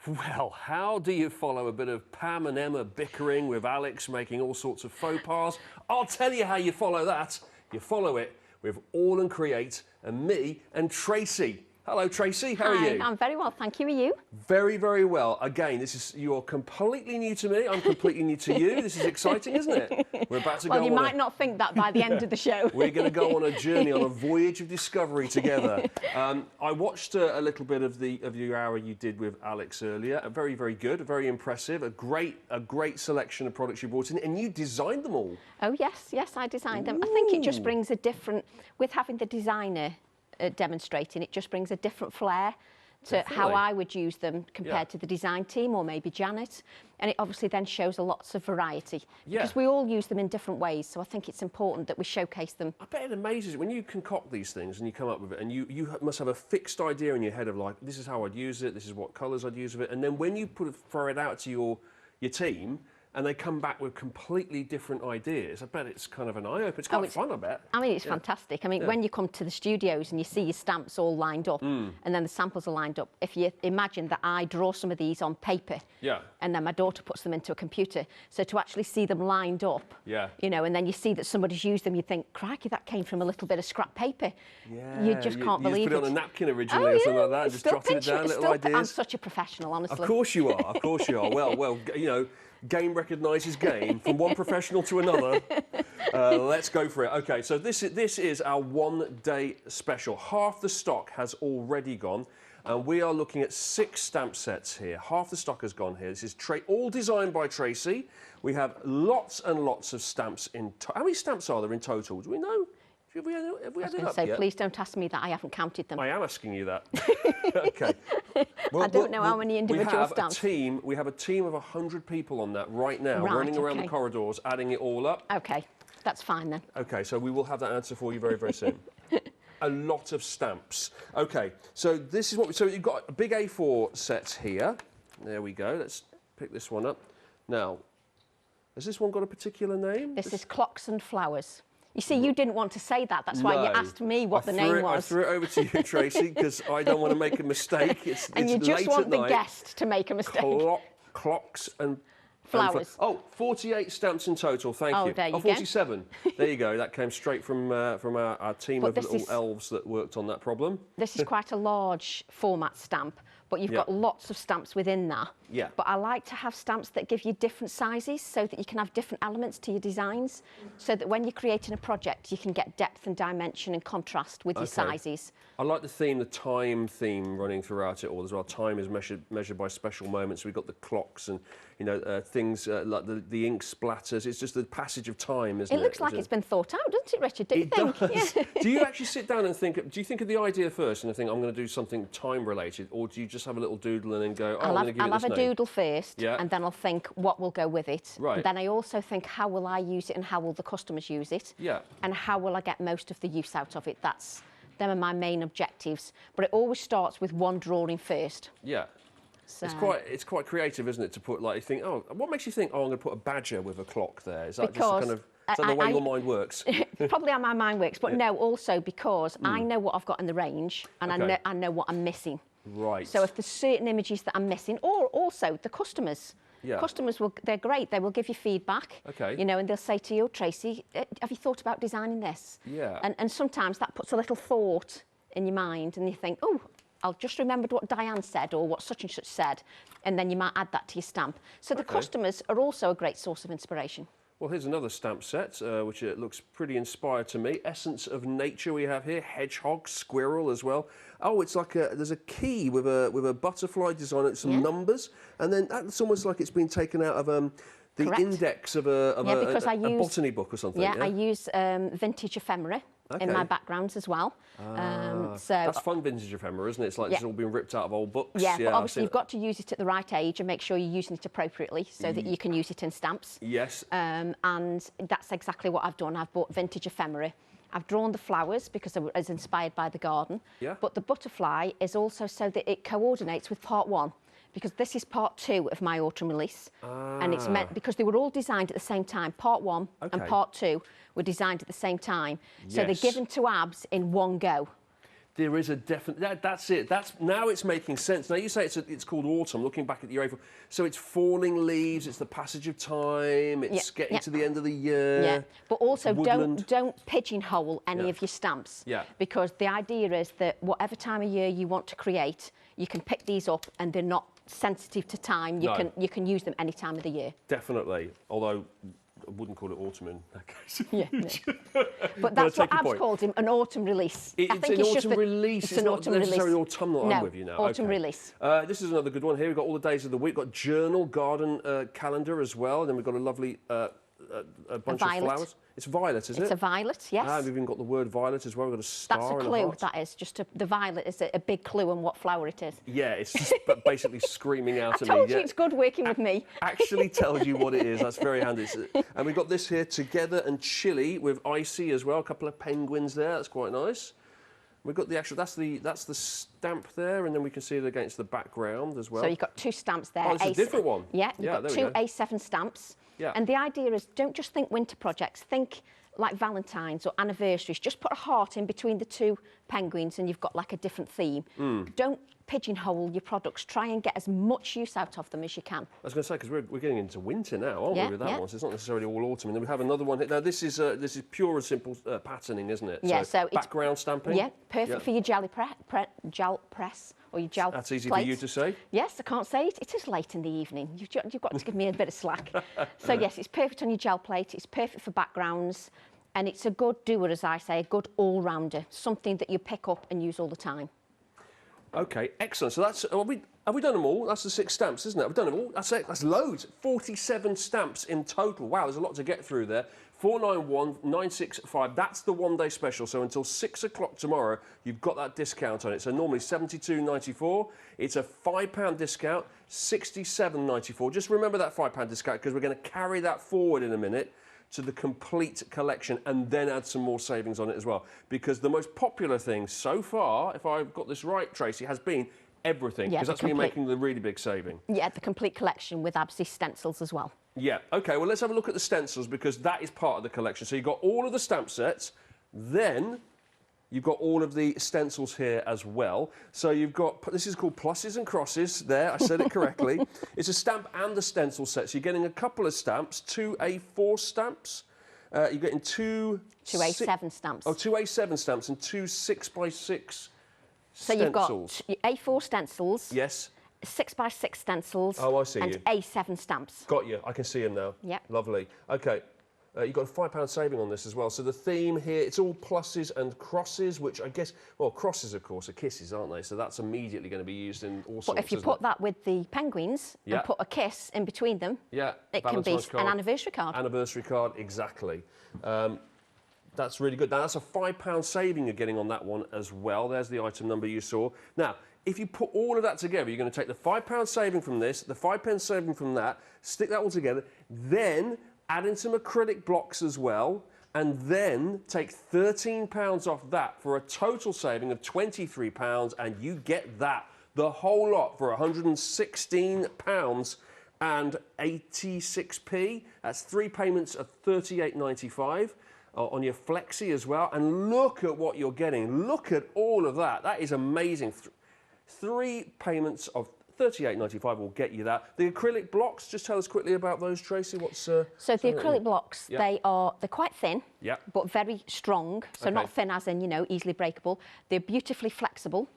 Well, how do you follow a bit of Pam and Emma bickering with Alex making all sorts of faux pas? I'll tell you how you follow that. You follow it with AALLandCreate and me and Tracy. Hello, Tracy. How are you? I'm very well, thank you. Are you? Very, very well. Again, you're completely new to me. I'm completely new to you. This is exciting, isn't it? We're about to go Well, you might not think that by the end of the show. We're going to go on a journey, on a voyage of discovery together. I watched a little bit of your hour you did with Alex earlier. Very, very good. Very impressive. A great selection of products you brought in, and you designed them all. Oh yes, I designed them. I think it just brings a different, with having the designer demonstrating, it just brings a different flair to how I would use them compared to the design team or maybe Janet, and it obviously then shows lots of variety because we all use them in different ways, so I think it's important that we showcase them. I bet it amazes you when you concoct these things and you come up with it, and you must have a fixed idea in your head of like, this is how I'd use it, this is what colours I'd use with it, and then when you throw it out to your team and they come back with completely different ideas, I bet it's kind of an eye-opener. It's quite fun, I bet. I mean, it's fantastic. I mean, when you come to the studios and you see your stamps all lined up and then the samples are lined up, if you imagine that I draw some of these on paper and then my daughter puts them into a computer, so to actually see them lined up, you know, and then you see that somebody's used them, you think, crikey, that came from a little bit of scrap paper. You just can't believe it. You put it on a napkin originally or something like that, and just jotted it down, little ideas. I'm such a professional, honestly. Of course you are, of course you are. Well, you know, game recognises game from one professional to another. Let's go for it. Okay, so this is our one-day special. Half the stock has already gone, and we are looking at 6 stamp sets here. Half the stock has gone here. This is all designed by Tracy. We have lots and lots of stamps in. How many stamps are there in total? Do we know? Have we had it up yet? Please don't ask me that. I haven't counted them. I am asking you that. Okay. Well, I don't know how many individual stamps. We have a team of 100 people on that right now, running around the corridors, adding it all up. Okay, that's fine then. Okay, so we will have that answer for you very, very soon. A lot of stamps. Okay, so this is what so you've got a big A4 set here. There we go. Let's pick this one up. Now, has this one got a particular name? This is Clocks and Flowers. You see, you didn't want to say that. That's why you asked me what the name was. I threw it over to you, Tracy, because I don't want to make a mistake. It's and you just want the guest to make a mistake. Clocks and flowers. Oh, 48 stamps in total. Thank you. There you 47. There you go. That came straight from our team of little elves that worked on that problem. This is quite a large format stamp, but you've got lots of stamps within that. Yeah. But I like to have stamps that give you different sizes so that you can have different elements to your designs, so that when you're creating a project, you can get depth and dimension and contrast with your sizes. I like the time theme running throughout it all as well. Time is measured by special moments. We've got the clocks and, you know, things like the ink splatters. It's just the passage of time, isn't it? It looks like it's been thought out, doesn't it, Richard? Do you think? Does. Yeah. Do you actually sit down and think, do you think of the idea first and think, I'm going to do something time related, or do you just have a little doodle and then go, I'm going to give it this name? I'll have a doodle first, and then I'll think what will go with it. Right. And then I also think, how will I use it and how will the customers use it? Yeah. And how will I get most of the use out of it? Them are my main objectives. But it always starts with one drawing first. Yeah. So. It's quite creative, isn't it, to put, like, you think, oh, what makes you think, oh, I'm going to put a badger with a clock there? Is that because just kind of... Is that the way your mind works? Probably how my mind works, but no, also because I know what I've got in the range and I know what I'm missing. Right. So if there's certain images that I'm missing, or also the customers. Yeah. Customers they're great. They will give you feedback. Okay. You know, and they'll say to you, Tracy, have you thought about designing this? Yeah. And sometimes that puts a little thought in your mind and you think, oh, I'll just remember what Diane said or what such and such said, and then you might add that to your stamp. So the customers are also a great source of inspiration. Well, here's another stamp set, which looks pretty inspired to me. Essence of Nature we have here, hedgehog, squirrel as well. Oh, it's like there's a key with a butterfly design and some numbers, and then that's almost like it's been taken out of the index of a botany book or something. Yeah, I use vintage ephemera in my backgrounds as well. So that's fun, vintage ephemera, isn't it? It's like it's all been ripped out of old books. Yeah, but obviously you've got to use it at the right age and make sure you're using it appropriately so that you can use it in stamps. Yes. And that's exactly what I've done. I've bought vintage ephemera. I've drawn the flowers because I was inspired by the garden. Yeah. But the butterfly is also so that it coordinates with part 1. Because this is part 2 of my autumn release. And it's meant, because they were all designed at the same time. Part 1 and part 2 were designed at the same time. So they're given to Abs in one go. There is a definite. That's it. Now it's making sense. Now you say it's called autumn. Looking back at the A4, so it's falling leaves. It's the passage of time. It's getting to the end of the year. Yeah, but also woodland. don't pigeonhole any of your stamps. Yeah. Because the idea is that whatever time of year you want to create, you can pick these up, and they're not sensitive to time. You can use them any time of the year. Definitely. Although I wouldn't call it autumn in that case. Yeah, no. But that's what Ab's called him, an autumn release. I think it's an autumn release. It's an autumn release. It's not necessarily autumnal. No, I'm with you now. autumn release. This is another good one here. We've got all the days of the week. We've got journal, garden calendar as well. And then we've got a lovely a bunch of flowers. It's violet, is it? It's a violet, yes. We've even got the word violet as well. We've got a star. That's a and clue, a heart. that is. Just the violet is a big clue on what flower it is. Yeah, it's just basically screaming out at me. I told you it's good working with me. Actually tells you what it is. That's very handy. And we've got this here, together and chilly, with icy as well. A couple of penguins there. That's quite nice. We've got the actual, that's the stamp there, and then we can see it against the background as well. So you've got two stamps there. Oh, it's a different one. Yeah, you've got two A7 stamps. Yeah. And the idea is, don't just think winter projects, think like Valentine's or anniversaries. Just put a heart in between the two penguins and you've got like a different theme. Don't pigeonhole your products. Try and get as much use out of them as you can. I was going to say, because we're getting into winter now, aren't we, with that one? So it's not necessarily all autumn. And then we have another one here. Now, this is pure and simple patterning, isn't it? Yeah, so background stamping. Yeah, perfect for your gel press or your gel That's easy plate. for you to say? Yes, I can't say it. It is late in the evening. You've got to give me a bit of slack. So, yes, it's perfect on your gel plate. It's perfect for backgrounds. And it's a good doer, as I say, a good all-rounder, something that you pick up and use all the time. OK, excellent. So that's, have we done them all? That's the 6 stamps, isn't it? We've done them all. That's it. That's loads. 47 stamps in total. Wow, there's a lot to get through there. 491965. That's the one-day special. So until 6 o'clock tomorrow, you've got that discount on it. So normally £72.94. It's a £5 discount, £67.94. Just remember that £5 discount, because we're going to carry that forward in a minute to the complete collection and then add some more savings on it as well. Because the most popular thing so far, if I've got this right, Tracy, has been everything. Because that's when you're making the really big saving. Yeah, the complete collection with Absy stencils as well. Yeah, OK, well, let's have a look at the stencils, because that is part of the collection. So you've got all of the stamp sets, then you've got all of the stencils here as well. So you've got, this is called pluses and crosses there, I said it correctly. It's a stamp and a stencil set. So you're getting a couple of stamps, 2 A4 stamps. You're getting two A7 stamps. Oh, 2 A7 stamps and 2 6x6 so you've got A4 stencils. Yes. 6x6 stencils. Oh, I see. And A7 stamps. Got you. I can see them now. Yeah. Lovely. OK. You've got a £5 saving on this as well. So the theme here, it's all pluses and crosses, which I guess, well, crosses, of course, are kisses, aren't they? So that's immediately going to be used in all sorts. But if you put that with the penguins and put a kiss in between them, it can be an anniversary card. Anniversary card, exactly. That's really good. Now, that's a £5 saving you're getting on that one as well. There's the item number you saw. Now, if you put all of that together, you're going to take the £5 saving from this, the £5 saving from that, stick that all together, then add in some acrylic blocks as well, and then take £13 off that for a total saving of £23, and you get that, the whole lot, for £116 and 86p. That's 3 payments of £38.95 on your flexi as well. And look at what you're getting. Look at all of that. That is amazing. 3 payments of £38.95 will get you that. The acrylic blocks, just tell us quickly about those, Tracy. So the acrylic blocks, they're quite thin, but very strong. So not thin as in, easily breakable. They're beautifully flexible.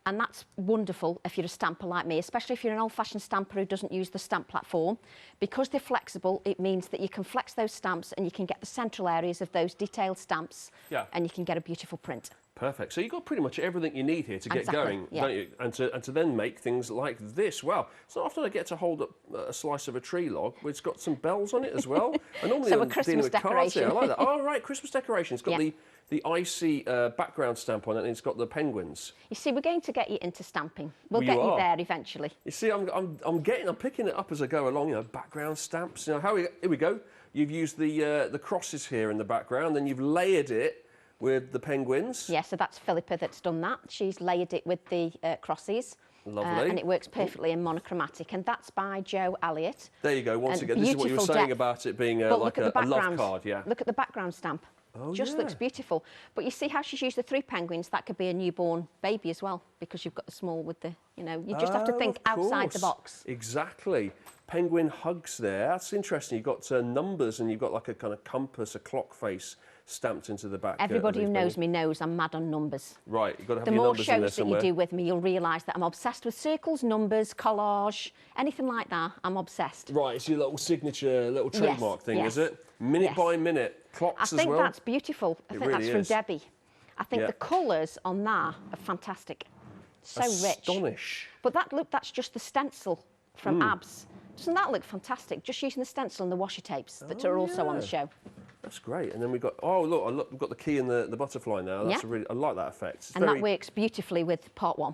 And that's wonderful if you're a stamper like me, especially if you're an old-fashioned stamper who doesn't use the stamp platform. Because they're flexible, it means that you can flex those stamps and you can get the central areas of those detailed stamps, and you can get a beautiful print. Perfect. So you've got pretty much everything you need here to get going, don't you? And to then make things like this. Well, it's not often I get to hold up a slice of a tree log. It's got some bells on it as well. And normally so a Christmas decoration. I like that. Oh, right, Christmas decoration. It's got the icy background stamp on it, and it's got the penguins. You see, we're going to get you into stamping. We'll get you there eventually. You see, I'm picking it up as I go along. Background stamps. Here we go. You've used the crosses here in the background, then you've layered it with the penguins. Yeah, so that's Philippa that's done that. She's layered it with the crosses. Lovely. And it works perfectly in monochromatic, and that's by Joe Elliott. There you go. Once again, this is what you were saying about it being like a love card. Yeah. Look at the background stamp. Just looks beautiful. But you see how she's used the 3 penguins? That could be a newborn baby as well, because you've got the small with the, you know, you just have to think outside the box. Exactly. Penguin hugs there. That's interesting. You've got numbers, and you've got like a kind of compass, a clock face stamped into the back. Everybody who knows me knows I'm mad on numbers. Right, you've got to have your numbers in there somewhere. The more shows that you do with me, you'll realise that I'm obsessed with circles, numbers, collage, anything like that. I'm obsessed. Right, it's your little signature, little trademark thing, is it? Minute by minute, clocks as well. I think that's beautiful. I think that's from Debbie. I think the colours on that are fantastic. So rich. Astonish. But that's just the stencil from Abs. Doesn't that look fantastic? Just using the stencil and the washi tapes that are also on the show. That's great. And then we've got, look, we've got the key and the butterfly now. That's I like that effect. And that works beautifully with part 1.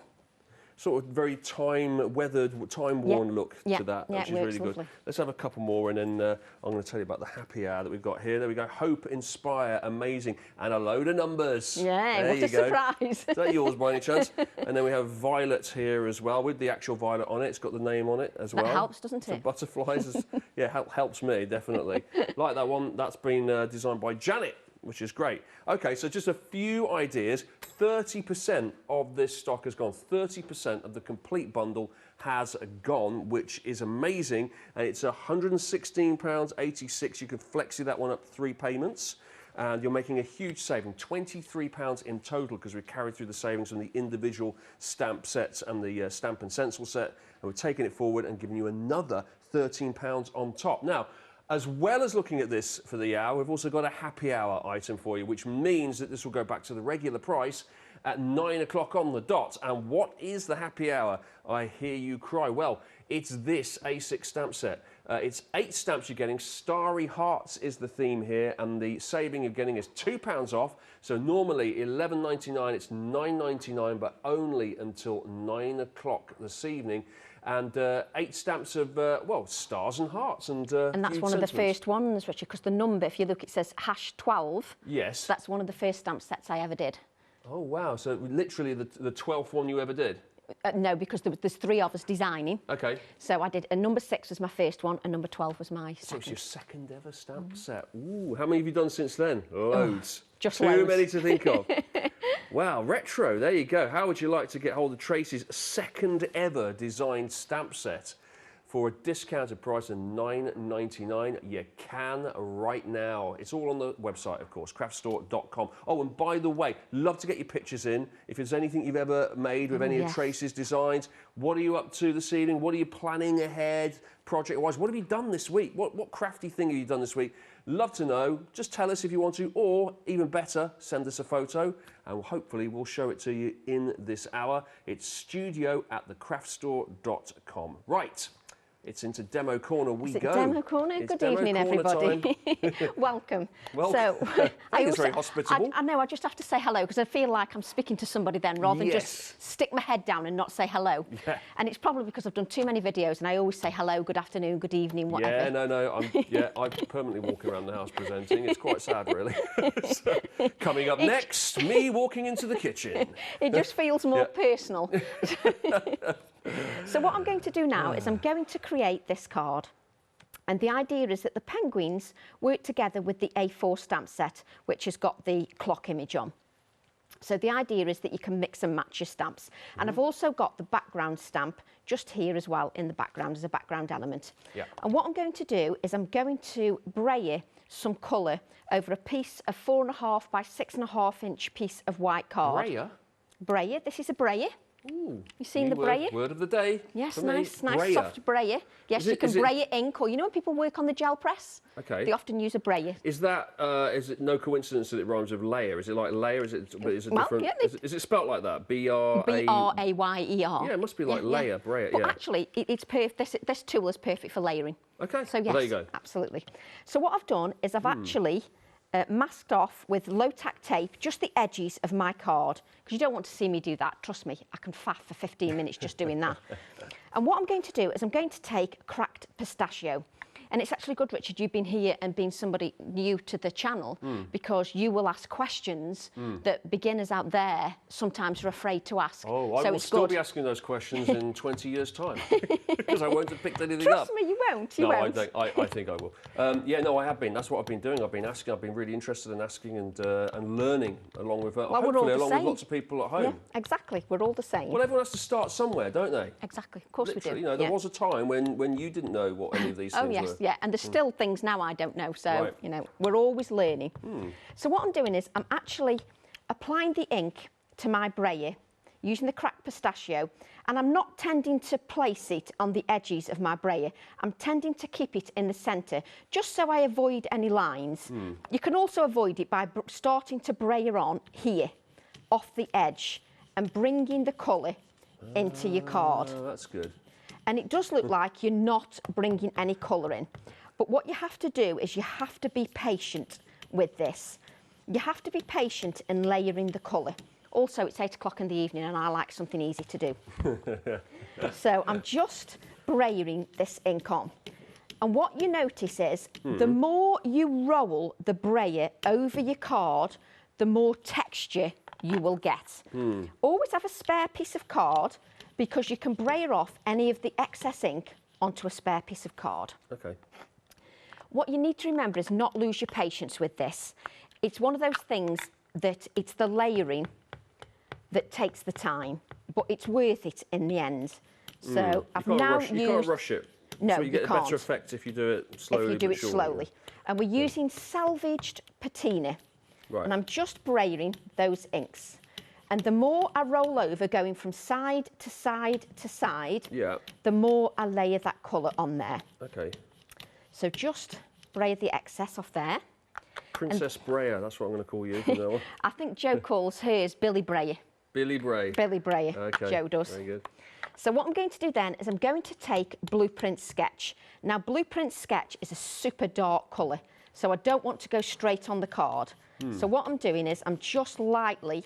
Sort of very time-weathered, time-worn look to that, which is really good. Let's have a couple more, and then I'm going to tell you about the happy hour that we've got here. There we go. Hope, inspire, amazing, and a load of numbers. Yeah, what a surprise. Is that yours by any chance? And then we have Violet here as well, with the actual Violet on it. It's got the name on it as well. That helps, doesn't it? So butterflies, helps me, definitely. Like that one, that's been designed by Janet, which is great. Okay, so just a few ideas. 30% of this stock has gone. 30% of the complete bundle has gone, which is amazing. And it's £116.86. You can flexi that one up 3 payments. And you're making a huge saving, £23 in total, because we've carried through the savings from the individual stamp sets and the stamp and stencil set. And we're taking it forward and giving you another £13 on top. Now, as well as looking at this for the hour, we've also got a happy hour item for you, which means that this will go back to the regular price at 9 o'clock on the dot. And what is the happy hour? I hear you cry. Well, it's this A6 stamp set. It's 8 stamps you're getting. Starry Hearts is the theme here, and the saving you're getting is £2 off. So normally $11.99, it's $9.99, but only until 9 o'clock this evening. And 8 stamps of, stars and hearts. And that's one of the first ones, Richard, because the number, if you look, it says #12. Yes. That's one of the first stamp sets I ever did. Oh, wow. So literally the 12th one you ever did? No, because there's 3 of us designing. Okay. So I did, and number 6 was my first one, and number 12 was my second. So it's your second ever stamp set. Ooh, how many have you done since then? Loads. Just Too loads. many to think of. Wow, retro, there you go. How would you like to get hold of Tracy's second ever designed stamp set for a discounted price of $9.99? You can right now. It's all on the website, of course, craftstore.com. Oh, and by the way, love to get your pictures in. If there's anything you've ever made with any of Tracy's designs, what are you up to this evening? What are you planning ahead, project-wise? What have you done this week? What crafty thing have you done this week? Love to know. Just tell us if you want to, or even better, send us a photo, and hopefully we'll show it to you in this hour. It's studio@thecraftstore.com. Right. It's into Demo Corner we go. Demo Corner? Good evening, everybody. Welcome. So, I think it's very hospitable. I know, I just have to say hello, because I feel like I'm speaking to somebody then, rather than just stick my head down and not say hello. Yeah. And it's probably because I've done too many videos, and I always say hello, good afternoon, good evening, whatever. Yeah, no, I'm permanently walking around the house presenting. It's quite sad, really. So, coming up next, me walking into the kitchen. It just feels more personal. So what I'm going to do now is I'm going to create this card. And the idea is that the penguins work together with the A4 stamp set, which has got the clock image on. So the idea is that you can mix and match your stamps. And I've also got the background stamp just here as well in the background as a background element. Yeah. And what I'm going to do is I'm going to braille some colour over a piece of 4.5 by 6.5 inch piece of white card. Braille? Braille. This is a braille. Ooh, you seen the braille? Word of the day. Yes, nice soft braille. Yes, you can braille ink, or you know when people work on the gel press? Okay. They often use a braille. Is it no coincidence that it rhymes with layer? Is it like layer? Is it different? Yeah, is it spelt like that? B-R-A-Y-E-R? B-R-A-Y-E-R. Yeah, it must be like layer, braille. But actually, it's perfect. This tool is perfect for layering. Okay. So yes, well, there you go. Absolutely. So what I've done is I've actually masked off with low-tack tape just the edges of my card, because you don't want to see me do that. Trust me, I can faff for 15 minutes just doing that. And what I'm going to do is I'm going to take cracked pistachio, And it's actually good, Richard, you've been here and been somebody new to the channel because you will ask questions that beginners out there sometimes are afraid to ask. Oh, I will still be asking those questions in 20 years' time because I won't have picked anything up. Trust me, you won't. You won't. I think I will. Yeah, no, I have been. That's what I've been doing. I've been asking. I've been really interested in asking and learning along with, hopefully, along with lots of people at home. Yeah, exactly. We're all the same. Well, everyone has to start somewhere, don't they? Exactly. Of course Literally, we do. You know, there was a time when you didn't know what any of these things were. Oh, yes, yeah. And there's still things now I don't know. So, you know, we're always learning. So what I'm doing is I'm actually applying the ink to my brayer using the cracked pistachio, and I'm not tending to place it on the edges of my brayer. I'm tending to keep it in the centre, just so I avoid any lines. You can also avoid it by starting to brayer on here, off the edge, and bringing the colour into your card. Oh, that's good. And it does look like you're not bringing any colour in. But what you have to do is you have to be patient with this. You have to be patient in layering the colour. Also, it's 8 o'clock in the evening and I like something easy to do. So I'm just brayering this ink on. And what you notice is the more you roll the brayer over your card, the more texture you will get. Always have a spare piece of card because you can brayer off any of the excess ink onto a spare piece of card. Okay. What you need to remember is not lose your patience with this. It's one of those things that it's the layering that takes the time, but it's worth it in the end. So I've now used... You can't rush it. No, so you get can't. a better effect if you do it slowly. If you do it slowly. And we're using salvaged patina. Right. And I'm just brayering those inks. And the more I roll over, going from side to side to side, the more I layer that colour on there. Okay. So just brayer the excess off there. Princess Brayer, that's what I'm going to call you from now on. I think Joe calls hers Billy Brayer. Billy Bray. Billy Brayer, okay. Joe does. Very good. So what I'm going to do then is I'm going to take Blueprint Sketch. Now, Blueprint Sketch is a super dark colour, so I don't want to go straight on the card. So what I'm doing is I'm just lightly...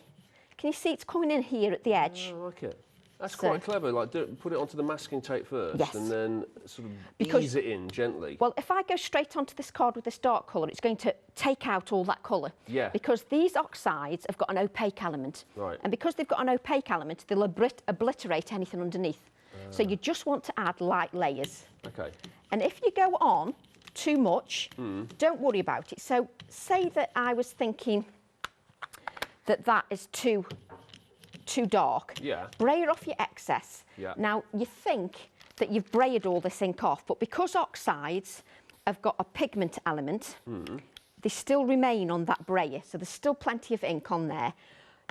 Can you see it's coming in here at the edge? Oh, I like it. That's quite clever. Like, put it onto the masking tape first, and then sort of ease it in gently. Well, if I go straight onto this card with this dark colour, it's going to take out all that colour. Yeah. Because these oxides have got an opaque element. Right. And because they've got an opaque element, they'll obliterate anything underneath. So you just want to add light layers. Okay. And if you go on too much, don't worry about it. So say that I was thinking that that is too dark. Yeah. Brayer off your excess. Yeah. Now, you think that you've brayered all this ink off, but because oxides have got a pigment element, they still remain on that brayer, so there's still plenty of ink on there.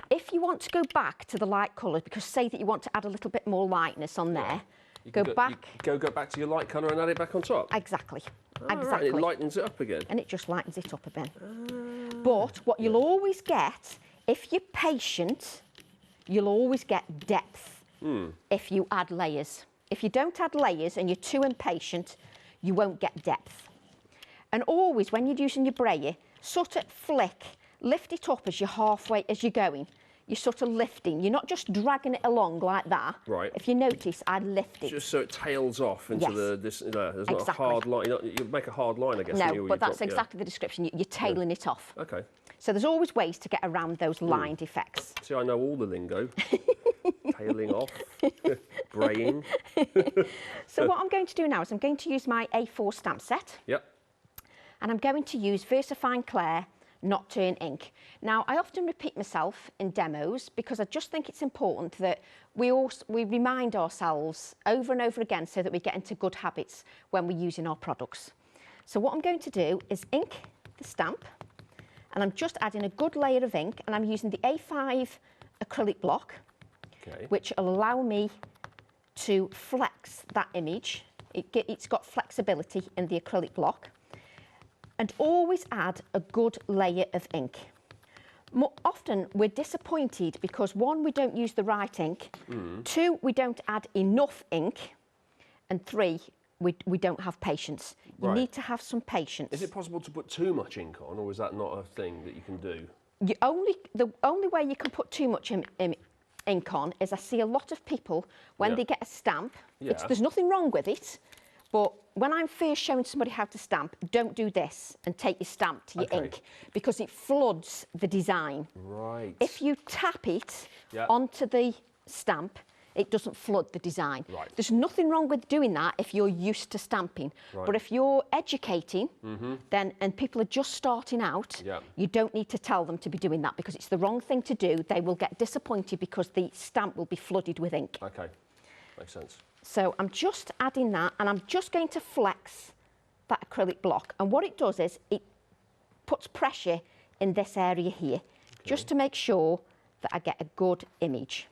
If you want to go back to the light colours, because say that you want to add a little bit more lightness on there, go back to your light colour and add it back on top. Exactly. Exactly. Right. It lightens it up again. And it just lightens it up a bit. But what you'll always get, if you're patient, you'll always get depth if you add layers. If you don't add layers and you're too impatient, you won't get depth. And always, when you're using your brayer, sort of lift it up as you're going. You're sort of lifting. You're not just dragging it along like that. Right. If you notice, I lift it. Just so it tails off into there's not a hard line. You make a hard line, I guess. No, but that's exactly the description. You're tailing it off. Okay. So there's always ways to get around those lined effects. See, I know all the lingo. Tailing off, braying. So what I'm going to do now is I'm going to use my A4 stamp set. Yep. And I'm going to use VersaFine Clair Nocturne ink. Now, I often repeat myself in demos because I just think it's important that we remind ourselves over and over again so that we get into good habits when we're using our products. So what I'm going to do is ink the stamp, and I'm just adding a good layer of ink, and I'm using the A5 acrylic block, which will allow me to flex that image. It's got flexibility in the acrylic block. And always add a good layer of ink. More often, we're disappointed because 1, we don't use the right ink, 2, we don't add enough ink, and 3, we don't have patience. You need to have some patience. Is it possible to put too much ink on, or is that not a thing that you can do? The only way you can put too much ink on is I see a lot of people, when they get a stamp, there's nothing wrong with it, but when I'm first showing somebody how to stamp, don't do this and take your stamp to your ink, because it floods the design. Right. If you tap it onto the stamp, it doesn't flood the design. Right. There's nothing wrong with doing that if you're used to stamping. Right. But if you're educating, then and people are just starting out, you don't need to tell them to be doing that, because it's the wrong thing to do. They will get disappointed because the stamp will be flooded with ink. Okay, makes sense. So I'm just adding that, and I'm just going to flex that acrylic block. And what it does is it puts pressure in this area here, just to make sure that I get a good image.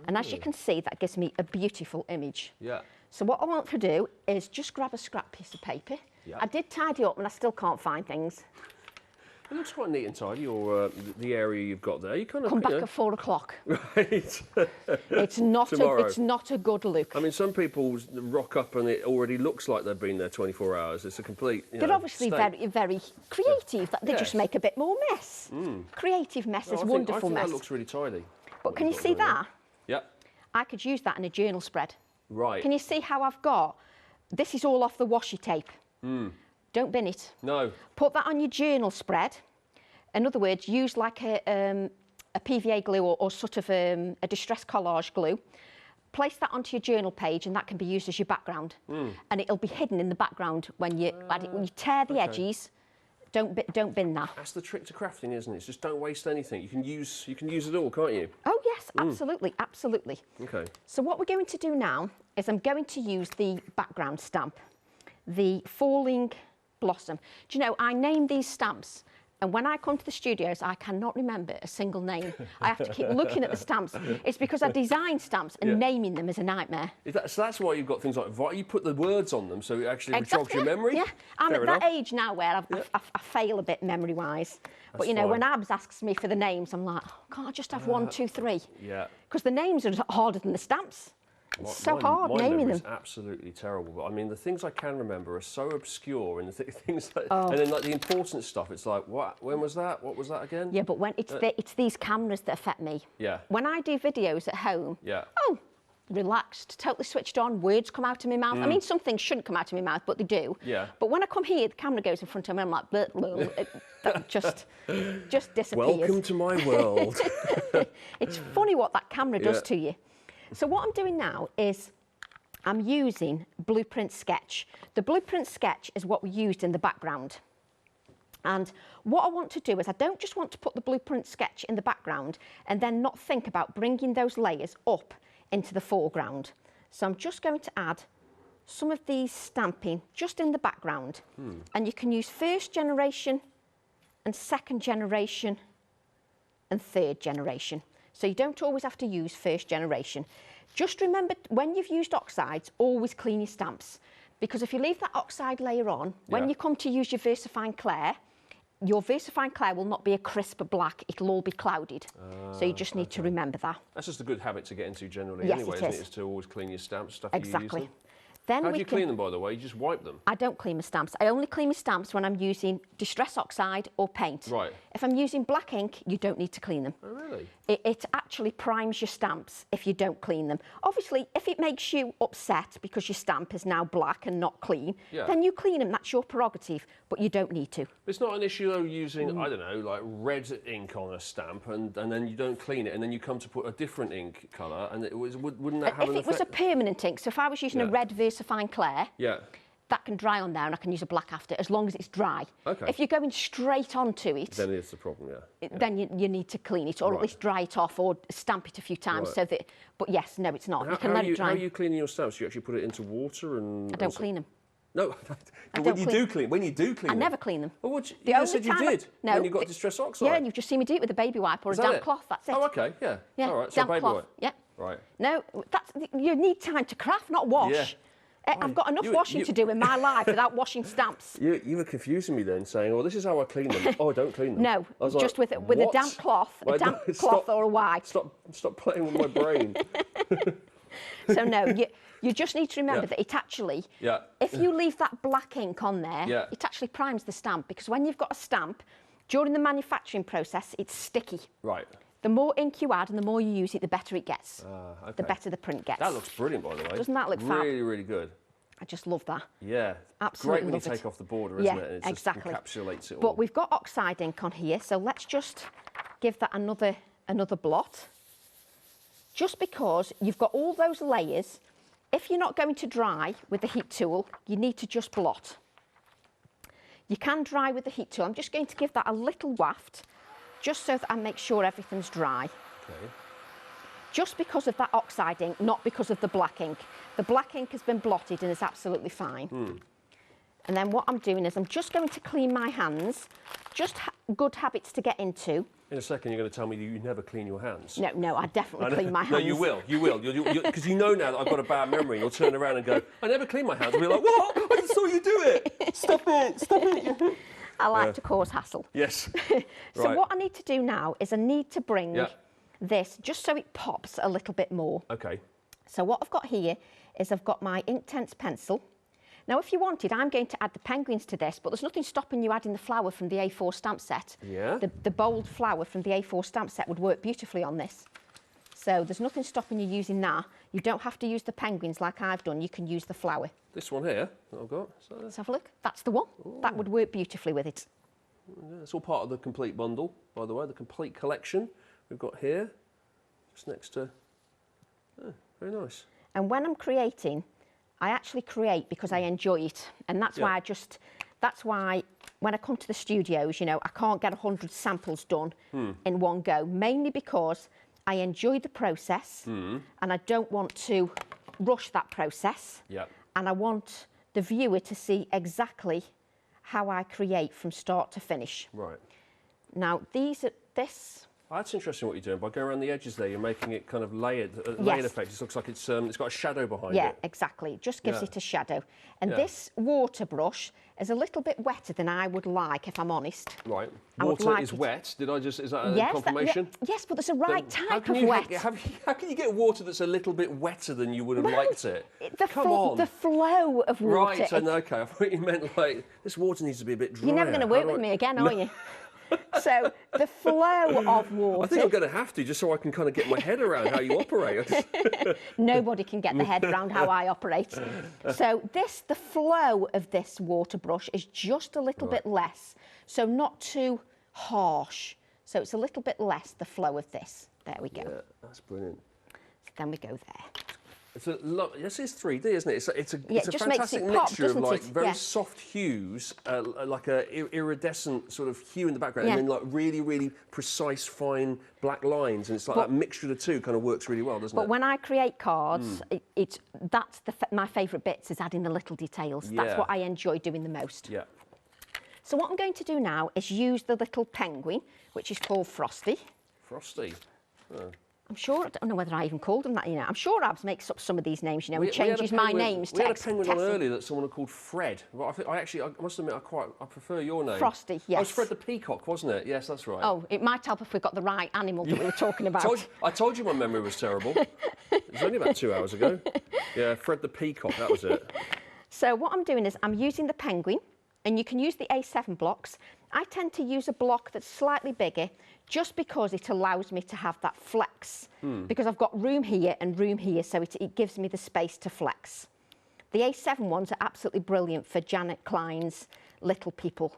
And as you can see, that gives me a beautiful image. Yeah. So what I want to do is just grab a scrap piece of paper. Yeah. I did tidy up and I still can't find things. It looks quite neat and tidy, your, the area you've got there. You kind of come back at 4 o'clock. Right. It's not a good look. I mean, some people rock up and it already looks like they've been there 24 hours. It's a complete, They're obviously very creative. They just make a bit more mess. Creative mess is wonderful I think mess. That looks really tidy. But can you see that? Yeah. I could use that in a journal spread. Right. Can you see how I've got? This is all off the washi tape. Don't bin it. No. Put that on your journal spread. In other words, use like a PVA glue or sort of a distress collage glue. Place that onto your journal page, and that can be used as your background. And it'll be hidden in the background when you tear the edges. Don't bin that. That's the trick to crafting, isn't it? It's just don't waste anything. You can use it all, can't you? Oh yes, absolutely, absolutely. Okay. So what we're going to do now is I'm going to use the background stamp, the Falling Blossom. Do you know, I named these stamps, and when I come to the studios, I cannot remember a single name. I have to keep looking at the stamps. It's because I design stamps, and naming them is a nightmare. So that's why you've got things like, you put the words on them, so it actually jogs your memory? Yeah, I'm at that age now where I fail a bit memory-wise. But, you know, when Abs asks me for the names, I'm like, oh, can't I just have 1, 2, 3? Yeah. Because the names are harder than the stamps. It's so hard naming them. Absolutely terrible. But I mean, the things I can remember are so obscure, and the things that, and then like the important stuff, it's like, what? When was that? What was that again? Yeah, but when it's these cameras that affect me. Yeah. When I do videos at home. Yeah. Oh, relaxed, totally switched on. Words come out of my mouth. I mean, some things shouldn't come out of my mouth, but they do. Yeah. But when I come here, the camera goes in front of me. I'm like, bleh, bleh, that just disappears. Welcome to my world. It's funny what that camera does to you. So what I'm doing now is I'm using Blueprint Sketch. The Blueprint Sketch is what we used in the background. And what I want to do is I don't just want to put the Blueprint Sketch in the background and then not think about bringing those layers up into the foreground. So I'm just going to add some of these stamping just in the background. And you can use first generation and second generation and third generation. So you don't always have to use first generation. Just remember, when you've used oxides, always clean your stamps. Because if you leave that oxide layer on, when you come to use your VersaFine Clair, your VersaFine Clair will not be a crisp black, it'll all be clouded. So you just need to remember that. That's just a good habit to get into generally anyway, isn't it? Is to always clean your stamps, stuff you use them. Then how do you clean them, by the way? You just wipe them? I don't clean my stamps. I only clean my stamps when I'm using Distress Oxide or paint. Right. If I'm using black ink, you don't need to clean them. Oh, really? It actually primes your stamps if you don't clean them. Obviously, if it makes you upset because your stamp is now black and not clean, then you clean them. That's your prerogative, but you don't need to. It's not an issue, though, using, I don't know, like red ink on a stamp and then you don't clean it and then you come to put a different ink colour and wouldn't that have an effect? If it was a permanent ink, so if I was using a red VersaFine Clair, that can dry on there and I can use a black after, as long as it's dry. Okay. If you're going straight onto it, then it's the problem, then you need to clean it, or at least dry it off, or stamp it a few times so that. But yes, no, it's not. You can let it dry. How are you cleaning your stamps? You actually put it into water and. I don't clean them. No, when you do clean them. I never clean them. Well, you said you did. No, when you got Distress Oxide. Yeah, and you've just seen me do it with a baby wipe or a damp cloth. That's it. Oh, okay, yeah. All right, so damp baby cloth. wipe. Yeah. Right. No, you need time to craft, not wash. Yeah. I've got enough washing to do in my life without washing stamps. You were confusing me then, saying, "Oh, this is how I clean them." Oh, I don't clean them. No, just with a damp cloth, or a wipe. Stop playing with my brain. So no, you just need to remember that it actually, if you leave that black ink on there, it actually primes the stamp, because when you've got a stamp, during the manufacturing process, it's sticky. Right. The more ink you add and the more you use it, the better it gets. The better the print gets. That looks brilliant, by the way. Doesn't that look fab? Really, really good. I just love that. Yeah, absolutely. Great when you take off the border, isn't it? And it exactly. just encapsulates it all. But we've got oxide ink on here, so let's just give that another blot. Just because you've got all those layers, if you're not going to dry with the heat tool, you need to just blot. You can dry with the heat tool. I'm just going to give that a little waft, just so that I make sure everything's dry. Okay. Just because of that oxide ink, not because of the black ink. The black ink has been blotted and is absolutely fine. And then what I'm doing is I'm just going to clean my hands, just good habits to get into. In a second, you're going to tell me you never clean your hands. No, I definitely clean my hands. No, you will. Because you know now that I've got a bad memory. You'll turn around and go, I never clean my hands. And be like, what? I just saw you do it. Stop it. I like to cause hassle. Yes. So what I need to do now is I need to bring this, just so it pops a little bit more. Okay. So what I've got here is I've got my Inktense pencil. Now, if you wanted, I'm going to add the penguins to this, but there's nothing stopping you adding the flower from the A4 stamp set. Yeah. The bold flower from the A4 stamp set would work beautifully on this. So there's nothing stopping you using that. You don't have to use the penguins like I've done. You can use the flower. This one here that I've got. Let's have a look. That's the one. Ooh. That would work beautifully with it. Yeah, it's all part of the complete bundle, by the way, the complete collection we've got here, just next to. Oh, very nice. And when I'm creating, I actually create because I enjoy it, and that's why that's why when I come to the studios, you know, I can't get 100 samples done in one go, mainly because I enjoy the process and I don't want to rush that process. And I want the viewer to see exactly how I create from start to finish. Right. Now, this. Oh, that's interesting what you're doing. By going around the edges there, you're making it kind of layered effect. It looks like it's got a shadow behind it. Yeah, exactly. It just gives it a shadow. And this water brush is a little bit wetter than I would like, if I'm honest. Right. Water is wet. Is that a confirmation? Yes, but there's a right type of wet. How can you get water that's a little bit wetter than you would have liked it? Come on. The flow of water. Right, okay. I thought you meant like, this water needs to be a bit drier. You're never going to work with me again, are you? So the flow of water. I think I'm going to have to, just so I can kind of get my head around how you operate. Nobody can get their head around how I operate. So the flow of this water brush is just a little bit less, so not too harsh. So it's a little bit less, the flow of this. There we go. Yeah, that's brilliant. So then we go there. This is 3D, isn't it? It's a fantastic mixture of like very soft hues, like a iridescent sort of hue in the background, and then like really, really precise, fine black lines, and it's like that mixture of the two kind of works really well, doesn't it? But when I create cards, that's my favourite bits is adding the little details. That's what I enjoy doing the most. Yeah. So what I'm going to do now is use the little penguin, which is called Frosty. Frosty. Oh. I'm sure, I don't know whether I even called him that, you know. I'm sure Abs makes up some of these names, you know, and changes my names to We had a penguin on earlier that someone called Fred. Well, I must admit, I prefer your name. Frosty, yes. Oh, it was Fred the Peacock, wasn't it? Yes, that's right. Oh, it might help if we got the right animal that we were talking about. I told you my memory was terrible. It was only about 2 hours ago. Yeah, Fred the Peacock, that was it. So what I'm doing is I'm using the penguin, and you can use the A7 blocks. I tend to use a block that's slightly bigger just because it allows me to have that flex, because I've got room here and room here, so it gives me the space to flex. The A7 ones are absolutely brilliant for Janet Klein's Little People,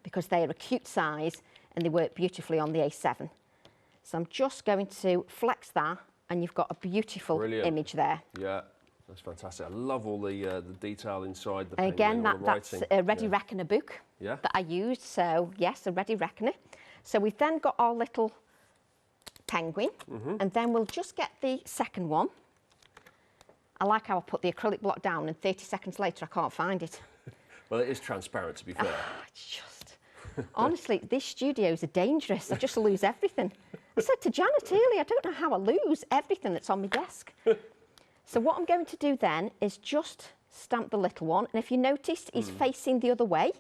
because they are a cute size and they work beautifully on the A7. So I'm just going to flex that, and you've got a beautiful image there. Yeah. That's fantastic. I love all the detail inside the and again, that's a Ready Reckoner book that I used. So yes, a Ready Reckoner. So we've then got our little penguin, and then we'll just get the second one. I like how I put the acrylic block down, and 30 seconds later I can't find it. Well, it is transparent, to be fair. Honestly, these studios are dangerous. I just lose everything. I said to Janet earlier, I don't know how I lose everything that's on my desk. So what I'm going to do then is just stamp the little one. And if you noticed, he's facing the other way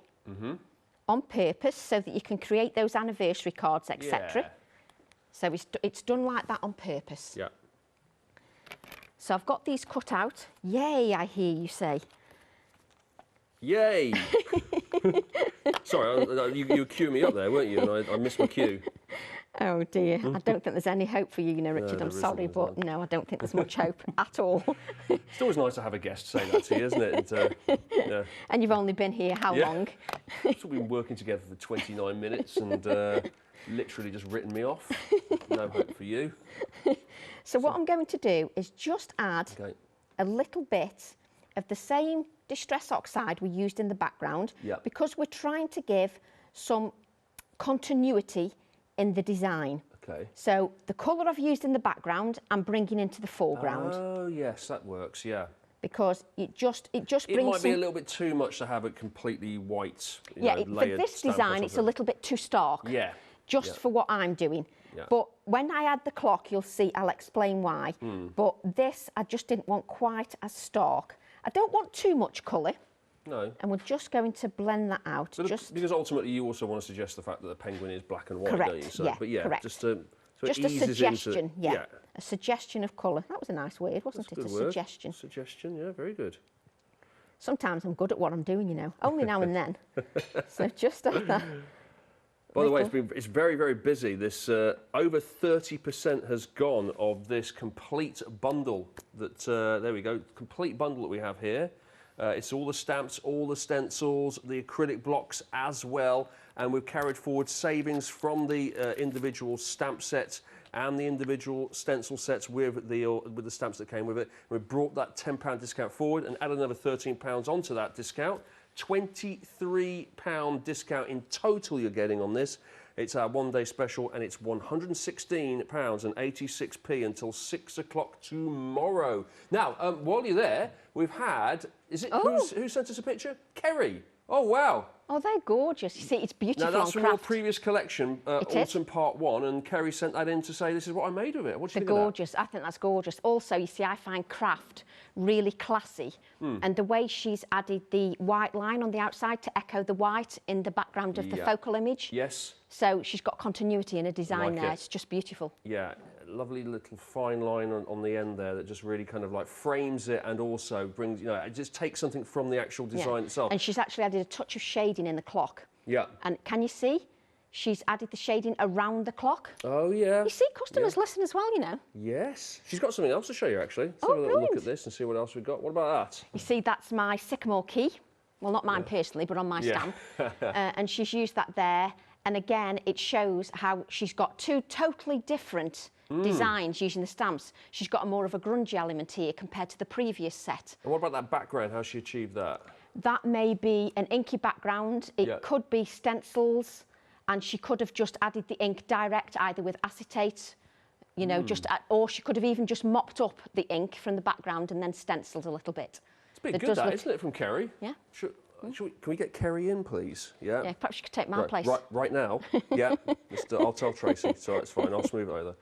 on purpose so that you can create those anniversary cards, etc. Yeah. So it's done like that on purpose. Yeah. So I've got these cut out. Yay, I hear you say. Yay! Sorry, you were queuing me up there, weren't you? And I missed my cue. Oh dear, I don't think there's any hope for you, Richard. I'm sorry, but no, I don't think there's much hope at all. It's always nice to have a guest say that to you, isn't it? And, yeah. And you've only been here how long? So we've been working together for 29 minutes and literally just written me off. No hope for you. So what I'm going to do is just add a little bit of the same distress oxide we used in the background, because we're trying to give some continuity in the design. Okay. So the colour I've used in the background, I'm bringing into the foreground. Oh yes, that works. Yeah. Because it just brings. It might be a little bit too much to have it completely white. For this design, it's a little bit too stark. Yeah. Just for what I'm doing. Yeah. But when I add the clock, you'll see. I'll explain why. But this, I just didn't want quite as stark. I don't want too much colour. No. And we're just going to blend that out. Because ultimately you also want to suggest the fact that the penguin is black and white, correct. Don't you? So, yeah, but yeah, correct. just a suggestion, yeah. A suggestion of colour. That was a nice word, wasn't it? A suggestion. Suggestion, yeah, very good. Sometimes I'm good at what I'm doing, only now and then. So just like that. By the way, it's very, very busy. This over 30% has gone of this complete bundle. There we go, complete bundle that we have here. It's all the stamps, all the stencils, the acrylic blocks as well, and we've carried forward savings from the individual stamp sets and the individual stencil sets with the stamps that came with it. We've brought that £10 discount forward and added another £13 onto that discount. £23 discount in total you're getting on this. It's our one-day special, and it's £116.86 until 6 o'clock tomorrow. Now, while you're there, we've had... Who sent us a picture? Kerry. Oh, wow. Oh, they're gorgeous. You see, it's beautiful. Now, that's from your previous collection, Autumn Part 1, and Kerry sent that in to say, this is what I made of it. What do you think of that? They're gorgeous. I think that's gorgeous. Also, you see, I find craft really classy. And the way she's added the white line on the outside to echo the white in the background of the focal image. Yes. So she's got continuity in her design there. It's just beautiful. Yeah, lovely little fine line on the end there that just really kind of like frames it and also brings, it just takes something from the actual design itself. And she's actually added a touch of shading in the clock. Yeah. And can you see? She's added the shading around the clock. Oh, yeah. You see, customers listen as well, Yes. She's got something else to show you, actually. Let's have a little look at this and see what else we've got. What about that? You see, that's my sycamore key. Well, not mine personally, but on my stamp. And she's used that there. And again, it shows how she's got two totally different designs using the stamps. She's got more of a grungy element here compared to the previous set. And what about that background? How she achieved that? That may be an inky background. It could be stencils, and she could have just added the ink direct, either with acetate, or she could have even just mopped up the ink from the background and then stenciled a little bit. It's a bit good, that, isn't it, from Kerry? Yeah. Can we get Kerry in, please? Yeah. Yeah, perhaps you could take my place. Right now? Yeah. I'll tell Tracy, so it's fine. I'll smooth it over.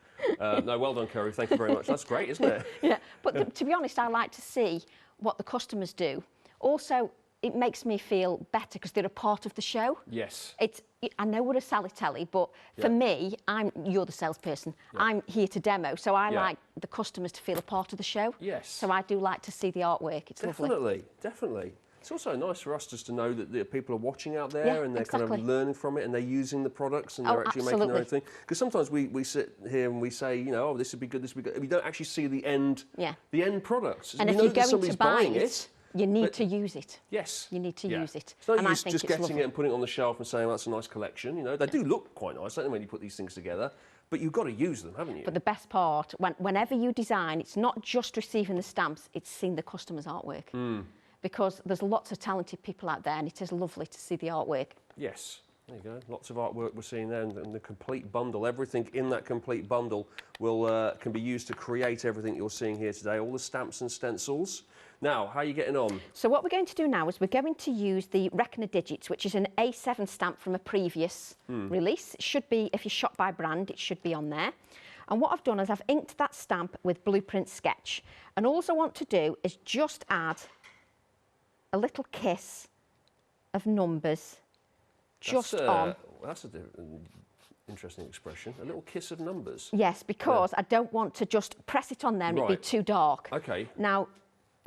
No, well done, Kerry. Thank you very much. That's great, isn't it? Yeah. But to be honest, I like to see what the customers do. Also, it makes me feel better because they're a part of the show. Yes. I know we're a sally-telly, but for me, you're the salesperson. Yeah. I'm here to demo, so I like the customers to feel a part of the show. Yes. So I do like to see the artwork. It's lovely. Definitely. It's also nice for us just to know that the people are watching out there and they're kind of learning from it and they're using the products and they're actually making their own thing. Because sometimes we sit here and we say, this would be good, this would be good. We don't actually see the end product. And if you're going to buy it, you need to use it. Yes. You need to use it. It's no use just getting it and putting it on the shelf and saying, that's a nice collection. They do look quite nice, don't they, when you put these things together. But you've got to use them, haven't you? But the best part, whenever you design, it's not just receiving the stamps, it's seeing the customer's artwork. Because there's lots of talented people out there and it is lovely to see the artwork. Yes, there you go. Lots of artwork we're seeing there and the complete bundle. Everything in that complete bundle can be used to create everything you're seeing here today, all the stamps and stencils. Now, how are you getting on? So what we're going to do now is we're going to use the Reckoner Digits, which is an A7 stamp from a previous release. It should be, if you shop by brand, it should be on there. And what I've done is I've inked that stamp with Blueprint Sketch. And all I want to do is just add a little kiss of numbers on. That's an interesting expression. A little kiss of numbers. Yes, because I don't want to just press it on there and it'd be too dark. Okay. Now,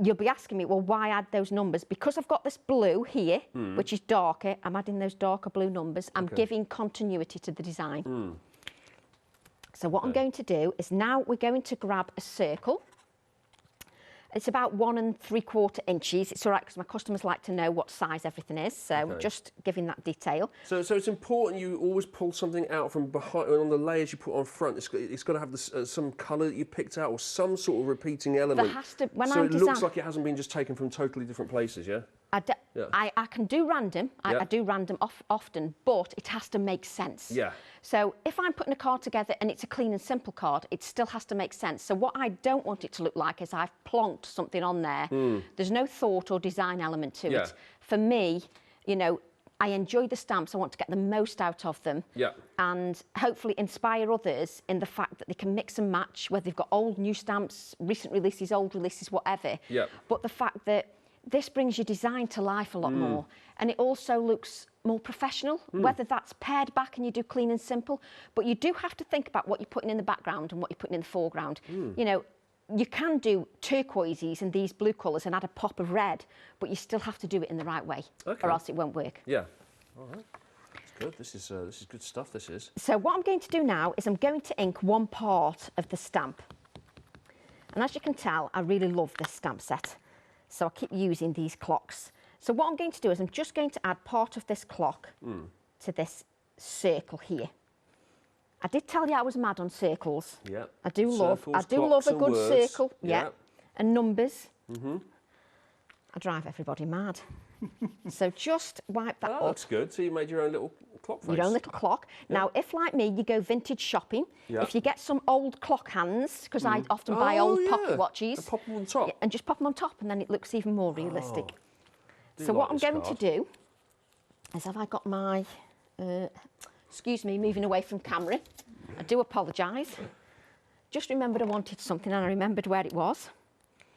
you'll be asking me, well, why add those numbers? Because I've got this blue here, which is darker. I'm adding those darker blue numbers. I'm giving continuity to the design. So what I'm going to do is now we're going to grab a circle. It's about 1 3/4 inches. It's all right because my customers like to know what size everything is, so just giving that detail. So it's important you always pull something out from behind, on the layers you put on front. It's got to have this, some colour that you picked out or some sort of repeating element. There has to, when so it looks like it hasn't been just taken from totally different places, yeah? I can do random. I do random often, but it has to make sense. Yeah. So if I'm putting a card together and it's a clean and simple card, it still has to make sense. So what I don't want it to look like is I've plonked something on there. There's no thought or design element to it. For me, you know, I enjoy the stamps. I want to get the most out of them. And hopefully inspire others in the fact that they can mix and match, whether they've got old, new stamps, recent releases, old releases, whatever. But the fact that this brings your design to life a lot more, and it also looks more professional, whether that's pared back and you do clean and simple, but you do have to think about what you're putting in the background and what you're putting in the foreground. You know, you can do turquoises and these blue colours and add a pop of red, but you still have to do it in the right way, or else it won't work. Yeah, all right. That's good. This is good stuff, this is. So what I'm going to do now is I'm going to ink one part of the stamp. And as you can tell, I really love this stamp set. So I keep using these clocks. So what I'm going to do is I'm just going to add part of this clock to this circle here. I did tell you I was mad on circles. Yeah. I do love a good circle. Yeah. And numbers. I drive everybody mad. So just wipe that up. That's good. So you made your own little clock face. Your own little clock. Now, if like me, you go vintage shopping, if you get some old clock hands, because I often buy old pocket watches. And pop them on top. And just pop them on top, and then it looks even more realistic. So what I'm going to do is, have I got my, excuse me, moving away from camera. I do apologise. Just remembered I wanted something and I remembered where it was.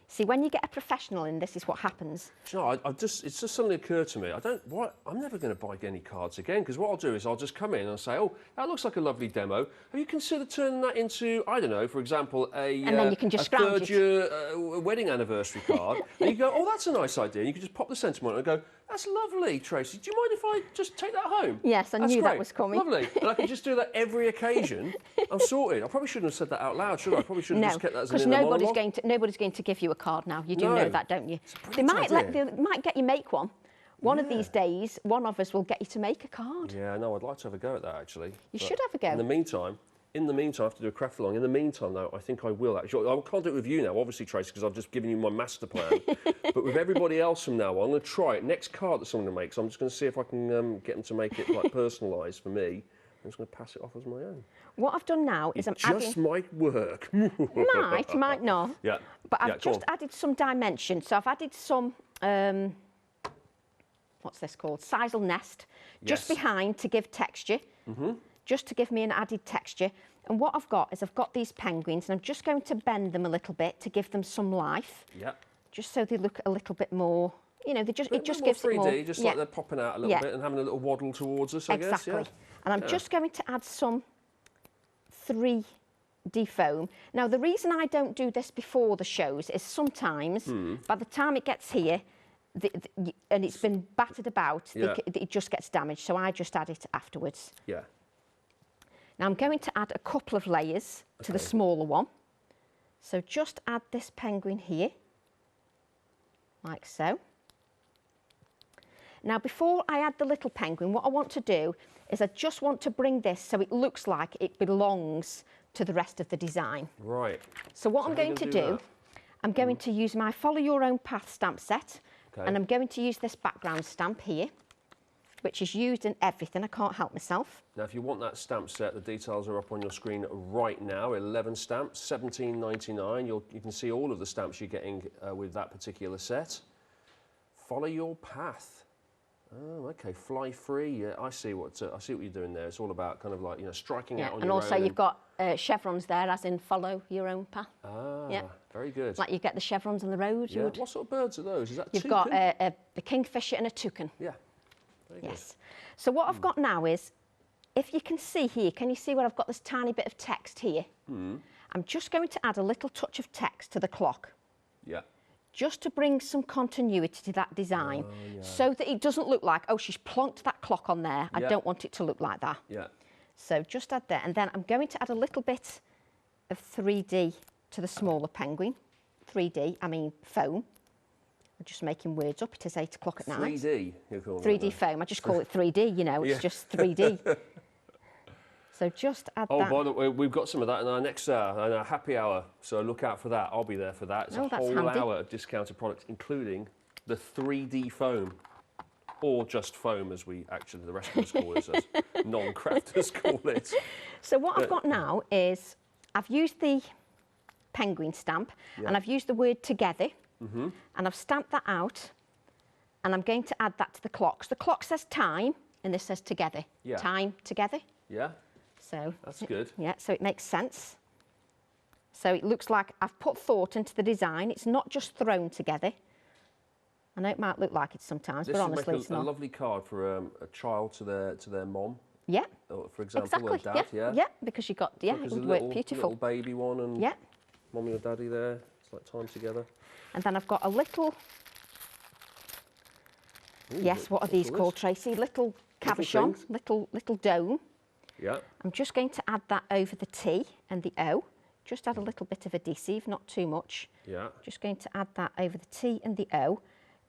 See, when you get a professional in, this is what happens. You know, it's just suddenly occurred to me, I'm never going to buy any cards again, because what I'll do is I'll just come in and I'll say, oh, that looks like a lovely demo. Have you considered turning that into, I don't know, for example, a third-year wedding anniversary card? And you go, oh, that's a nice idea. And you can just pop the sentiment and go, that's lovely, Tracy. Do you mind if I just take that home? Yes, I knew that was coming. Lovely. And I can just do that every occasion. I'm sorted. I probably shouldn't have said that out loud, should I? I probably should have just kept that as an inner monologue. Because nobody's going to give you a card now. You do know that, don't you? They might get you make one. One of these days, one of us will get you to make a card. Yeah, no, I'd like to have a go at that, actually. You should have a go. In the meantime, I have to do a craft along. In the meantime, though, I think I will actually. I can't do it with you now, obviously, Tracy, because I've just given you my master plan. But with everybody else from now on, I'm going to try it. Next card that someone makes, I'm just going to see if I can get them to make it like personalised for me. I'm just going to pass it off as my own. What I've done now is I'm adding... Just might work. might not. Yeah. But I've just added some dimension. So I've added some... what's this called? Sisal nest, just behind to give texture. Just to give me an added texture. And what I've got is I've got these penguins and I'm just going to bend them a little bit to give them some life. Just so they look a little bit more, you know, it just gives 3D, it more... just like they're popping out a little bit and having a little waddle towards us, I guess. Exactly. And I'm just going to add some 3D foam. Now, the reason I don't do this before the shows is sometimes, by the time it gets here, and it's been battered about, it just gets damaged. So I just add it afterwards. Now I'm going to add a couple of layers to the smaller one. So just add this penguin here, like so. Now before I add the little penguin, what I want to do is I just want to bring this so it looks like it belongs to the rest of the design. Right. So what I'm going to do, I'm going to use my Follow Your Own Path stamp set, and I'm going to use this background stamp here, which is used in everything. I can't help myself. Now, if you want that stamp set, the details are up on your screen right now. 11 stamps, $17.99. You can see all of the stamps you're getting with that particular set. Follow your path. Oh, okay. Fly free. Yeah, I see what you're doing there. It's all about kind of like, you know, striking out on your own. And also you've got chevrons there, as in follow your own path. Ah, very good. It's like you get the chevrons on the road. Yeah. What sort of birds are those? Is that You've got a kingfisher and a toucan. Yeah. Yes. So what I've got now is, if you can see here, can you see where I've got this tiny bit of text here? I'm just going to add a little touch of text to the clock. Just to bring some continuity to that design, so that it doesn't look like, oh, she's plonked that clock on there. I don't want it to look like that. So just add that, and then I'm going to add a little bit of 3D to the smaller penguin. 3D, I mean foam. I'm just making words up. It is 8 o'clock at night. 3D, you call it. 3D foam. I just call it 3D, you know, it's just 3D. So just add that. Oh, by the way, we've got some of that in our next in our happy hour, so look out for that. I'll be there for that. It's a whole hour of discounted products, including the 3D foam, or just foam, as we actually, the rest of us call it, as non-crafters call it. So what I've got now is, I've used the penguin stamp, and I've used the word together, and I've stamped that out, and I'm going to add that to the clock. So the clock says time, and this says together. Time, together. Yeah. So that's good. Yeah, so it makes sense. So it looks like I've put thought into the design. It's not just thrown together. I know it might look like it sometimes, but honestly it's not. A lovely card for a child to their mom. Yeah. Or, for example, exactly. or dad. Yeah, because you got it would work beautiful. Little baby one and mommy or daddy there. It's like time together. And then I've got a little. Ooh, what are these called, Tracy? Little cabochon, little dome. Yeah. I'm just going to add that over the T and the O. Just add a little bit of adhesive, not too much. Yeah. Just going to add that over the T and the O.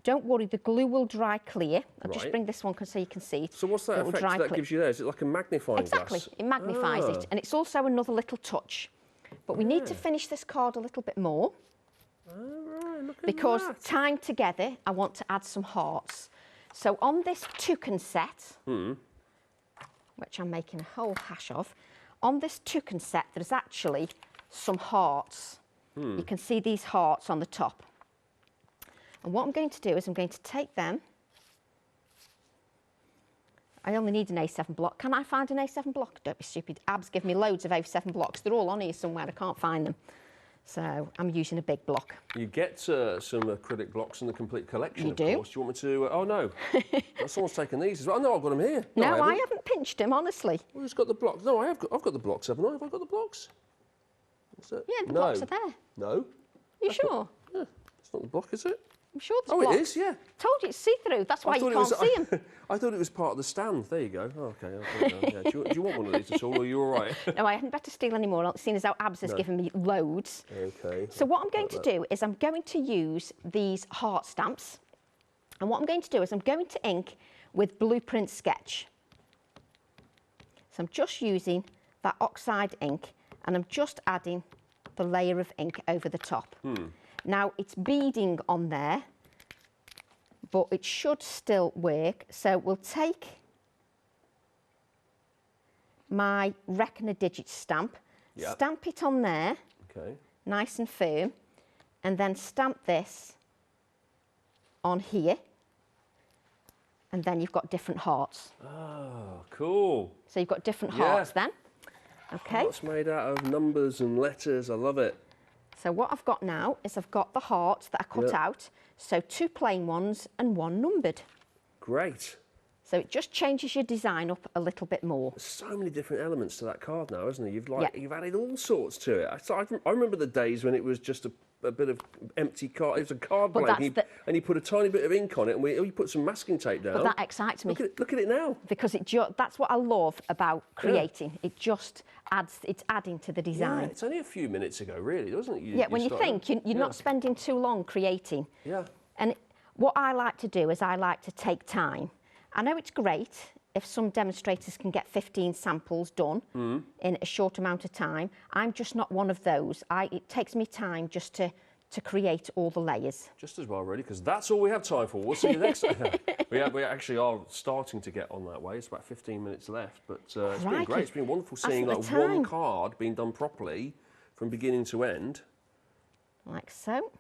Don't worry, the glue will dry clear. I'll just bring this one so you can see it. So what's that effect that gives you there? Is it like a magnifying glass? Exactly, it magnifies it. And it's also another little touch. But we need to finish this card a little bit more. Because time together, I want to add some hearts. So on this toucan set, which I'm making a whole hash of, on this toucan set, there's actually some hearts. You can see these hearts on the top. And what I'm going to do is I'm going to take them. I only need an A7 block. Can I find an A7 block? Don't be stupid. Ab's give me loads of A7 blocks. They're all on here somewhere. I can't find them. So I'm using a big block. You get some acrylic blocks in the complete collection, of course. Do you want me to... oh, no. Someone's taken these as well. Oh, no, I've got them here. No, I haven't pinched them, honestly. Well, who's got the blocks? No, I've got the blocks, haven't I? Have I got the blocks? Yeah, the blocks are there. No. You sure? It's not the block, is it? I'm sure there's blocks. It is, yeah. Told you it's see-through. That's why you can't see them. I thought it was part of the stand. There you go. Oh, okay. Do you want one of these at all, or are you all right? No, I hadn't better steal any more, seeing as how Abs has given me loads. Okay. So what I'm going to do is I'm going to use these heart stamps. And what I'm going to do is I'm going to ink with Blueprint Sketch. So I'm just using that oxide ink, and I'm just adding the layer of ink over the top. Now, it's beading on there, but it should still work. So we'll take my Reckoner Digit stamp, stamp it on there, nice and firm, and then stamp this on here, and then you've got different hearts. Oh, cool. So you've got different hearts then. Okay. Hearts made out of numbers and letters. I love it. So what I've got now is I've got the hearts that I cut out, so 2 plain ones and 1 numbered. Great. So it just changes your design up a little bit more. There's so many different elements to that card now, isn't there? You've added all sorts to it. I remember the days when it was just a bit of empty card. It was a card blank, and you put a tiny bit of ink on it, and you put some masking tape down. But that excites me. Look at it now. Because that's what I love about creating. It just adds. It's adding to the design. Yeah, it's only a few minutes ago, really, wasn't it? When you think you're not spending too long creating. Yeah. And what I like to do is I like to take time. I know it's great if some demonstrators can get 15 samples done in a short amount of time. I'm just not one of those. It takes me time just to create all the layers. Just as well, really, because that's all we have time for. We'll see you next time. We actually are starting to get on that way. It's about 15 minutes left, but it's been great. It's been wonderful seeing one card being done properly from beginning to end. Like so.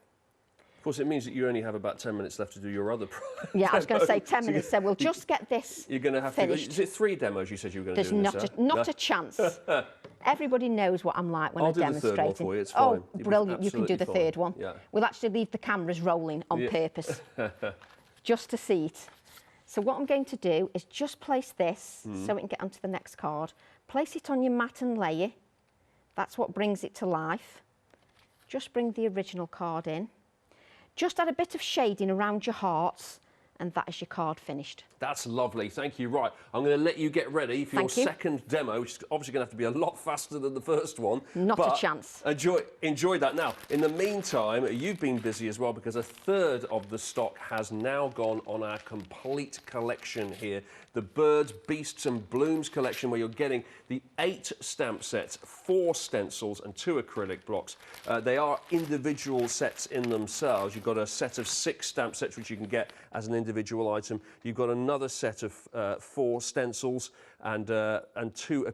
Of course, it means that you only have about 10 minutes left to do your other project. Yeah, I was going to say 10 minutes, so we'll just get this You're going to have finished. Is it 3 demos you said you were going to do? There's not a chance. Everybody knows what I'm like when I'm demonstrating. I'll do the third one for you, it's fine. Oh, brilliant, you can do the third one. Yeah. We'll actually leave the cameras rolling on purpose, just to see it. So what I'm going to do is just place this, so we can get onto the next card. Place it on your mat and layer. That's what brings it to life. Just bring the original card in. Just add a bit of shading around your hearts and that is your card finished. That's lovely, thank you. Right, I'm going to let you get ready for your second demo, which is obviously going to have to be a lot faster than the first one. Not a chance. Enjoy that. Now, in the meantime, you've been busy as well because a third of the stock has now gone on our complete collection here. The Birds, Beasts and Blooms collection, where you're getting the 8 stamp sets, 4 stencils and 2 acrylic blocks. They are individual sets in themselves. You've got a set of 6 stamp sets which you can get as an individual item. You've got another set of 4 stencils and 2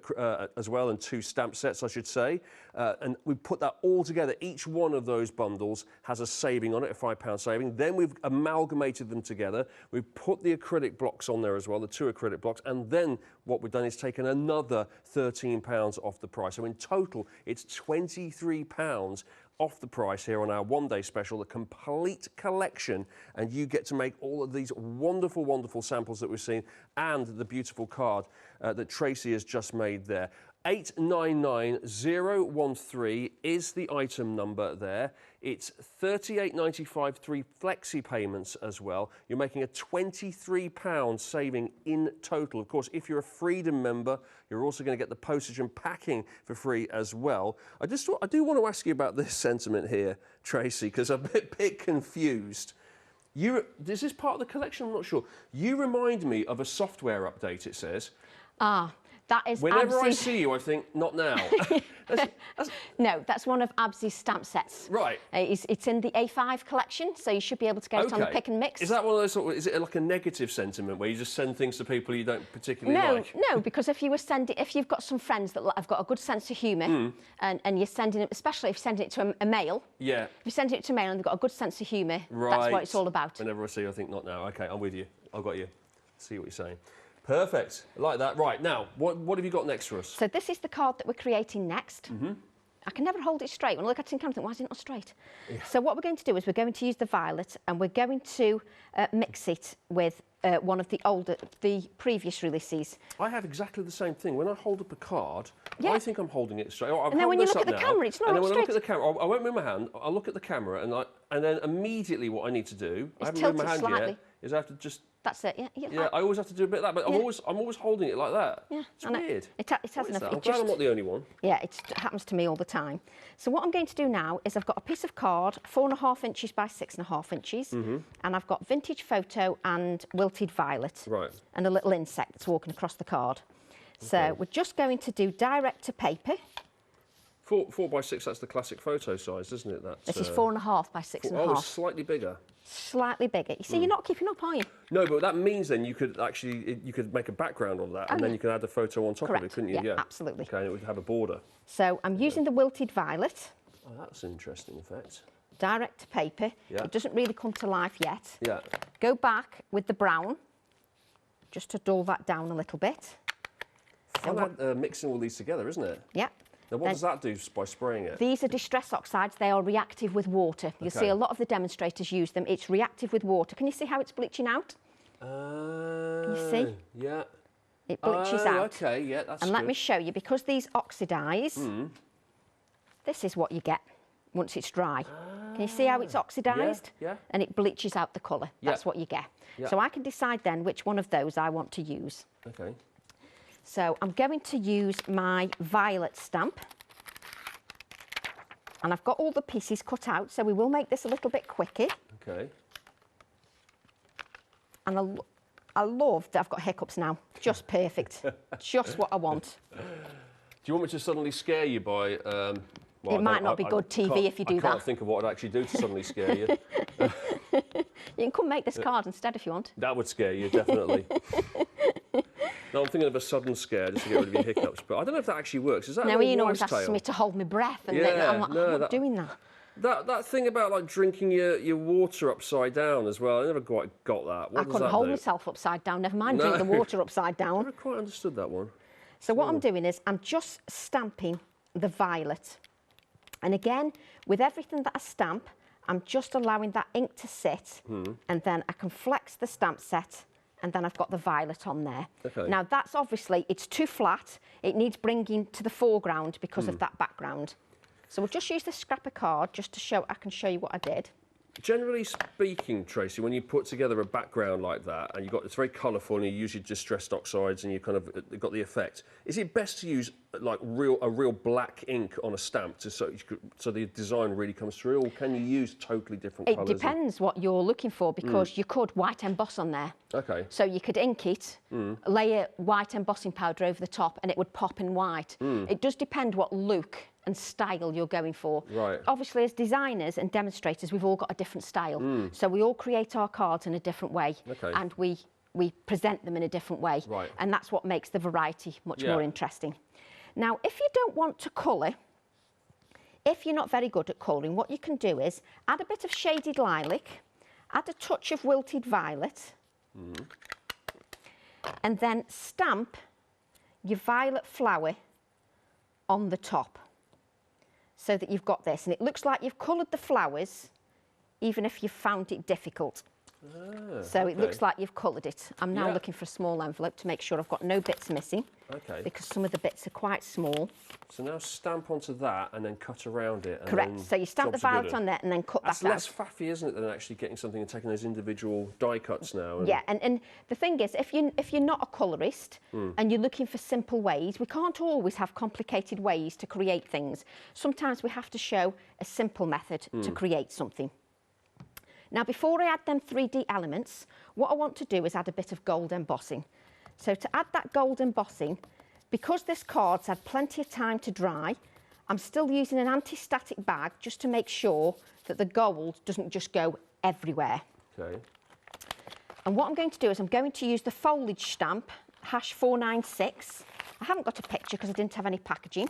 as well, and 2 stamp sets, I should say. And we put that all together. Each one of those bundles has a saving on it, a £5 saving. Then we've amalgamated them together. We've put the acrylic blocks on there as well, the 2 acrylic blocks, and then what we've done is taken another £13 off the price. So in total, it's £23 off the price here on our one-day special, the complete collection, and you get to make all of these wonderful, wonderful samples that we've seen and the beautiful card that Tracy has just made there. 899013 is the item number there. It's £38.95, 3 flexi payments as well. You're making a £23 saving in total. Of course, if you're a Freedom member, you're also going to get the postage and packing for free as well. I do want to ask you about this sentiment here, Tracy, because I'm a bit confused. Is this part of the collection? I'm not sure. You remind me of a software update, it says. That is Whenever I see you, I think, not now. No, that's one of Absy's stamp sets. Right. It's in the A5 collection, so you should be able to get it on the pick and mix. Is that one of those is it like a negative sentiment where you just send things to people you don't particularly like? No, because if you've got some friends that have got a good sense of humour, and you're sending it, especially if you're sending it to a male. Yeah. If you're sending it to a male and they've got a good sense of humour, that's what it's all about. Whenever I see you, I think, not now. OK, I'm with you. I've got you. See what you're saying. Perfect. I like that. Right, now, what have you got next for us? So this is the card that we're creating next. I can never hold it straight. When I look at it and think, why is it not straight? Yeah. So what we're going to do is we're going to use the violet and we're going to mix it with one of the previous releases. I have exactly the same thing. When I hold up a card, I think I'm holding it straight. And then when you look at the camera, it's not straight. And then when I look at the camera, I won't move my hand. I'll look at the camera and then immediately what I need to do, I haven't moved my hand yet, is I have to just... That's it, yeah. I always have to do a bit of that, but I'm always holding it like that. Yeah, it's weird. It has enough. I'm glad I'm not the only one. Yeah, it happens to me all the time. So what I'm going to do now is I've got a piece of card, 4.5 inches by 6.5 inches, and I've got vintage photo and wilted violet, and a little insect that's walking across the card. So we're just going to do direct to paper. 4 by 6, that's the classic photo size, isn't it? This is 4.5 by 6.5. Oh, it's slightly bigger. Slightly bigger. You see, you're not keeping up, are you? No, but that means then you could make a background of that, and then you could add a photo on top of it, couldn't you? Yeah, absolutely. Okay, and it would have a border. So I'm using the wilted violet. Oh, that's an interesting effect. Direct to paper. Yeah. It doesn't really come to life yet. Yeah. Go back with the brown, just to dull that down a little bit. So mixing all these together, isn't it? Yeah. Now, what does that do by spraying it? These are distress oxides. They are reactive with water. You'll see a lot of the demonstrators use them. It's reactive with water. Can you see how it's bleaching out? Can you see? Yeah. It bleaches out. OK, yeah, that's And let me show you, because these oxidise, this is what you get once it's dry. Can you see how it's oxidised? Yeah. And it bleaches out the colour. That's what you get. So I can decide then which one of those I want to use. OK. So I'm going to use my violet stamp. And I've got all the pieces cut out, so we will make this a little bit quicker. OK. And I love that I've got hiccups now. Just perfect. Just what I want. Do you want me to suddenly scare you by... Well, it might not be good TV if you do that. I can't think of what I'd actually do to suddenly scare you. You can come make this card instead if you want. That would scare you, definitely. No, I'm thinking of a sudden scare just to get rid of your hiccups, but I don't know if that actually works. Is that no, Ian always asks me to hold my breath, and I'm not doing that. That thing about like drinking your water upside down as well, I never quite got that. I couldn't hold myself upside down, never mind drink the water upside down. I never quite understood that one. So what I'm doing is I'm just stamping the violet. And again, with everything that I stamp, I'm just allowing that ink to sit, and then I can flex the stamp set, and then I've got the violet on there. Okay. Now that's obviously, it's too flat. It needs bringing to the foreground because of that background. So we'll just use this scrap of card just to show, I can show you what I did. Generally speaking, Tracy, when you put together a background like that, and it's very colourful, and you use your distressed oxides, and you kind of got the effect. Is it best to use like a real black ink on a stamp so the design really comes through, or can you use totally different colours? It depends what you're looking for, because you could white emboss on there. Okay. So you could ink it, layer white embossing powder over the top, and it would pop in white. It does depend what look and style you're going for. Right. Obviously, as designers and demonstrators, we've all got a different style. So we all create our cards in a different way, and we present them in a different way. Right. And that's what makes the variety much more interesting. Now, if you don't want to colour, if you're not very good at colouring, what you can do is add a bit of shaded lilac, add a touch of wilted violet, and then stamp your violet flower on the top, so that you've got this, and it looks like you've coloured the flowers, even if you've found it difficult. So it looks like you've coloured it. I'm now looking for a small envelope to make sure I've got no bits missing, because some of the bits are quite small. So now stamp onto that and then cut around it. And Correct. So you stamp the violet on there and then cut that out. That's less faffy, isn't it, than actually getting something and taking those individual die cuts now? Yeah, and the thing is, if you're not a colourist and you're looking for simple ways, we can't always have complicated ways to create things. Sometimes we have to show a simple method to create something. Now, before I add them 3D elements, what I want to do is add a bit of gold embossing. So to add that gold embossing, because this card's had plenty of time to dry, I'm still using an anti-static bag just to make sure that the gold doesn't just go everywhere. Okay. And what I'm going to do is I'm going to use the foliage stamp, #496. I haven't got a picture because I didn't have any packaging,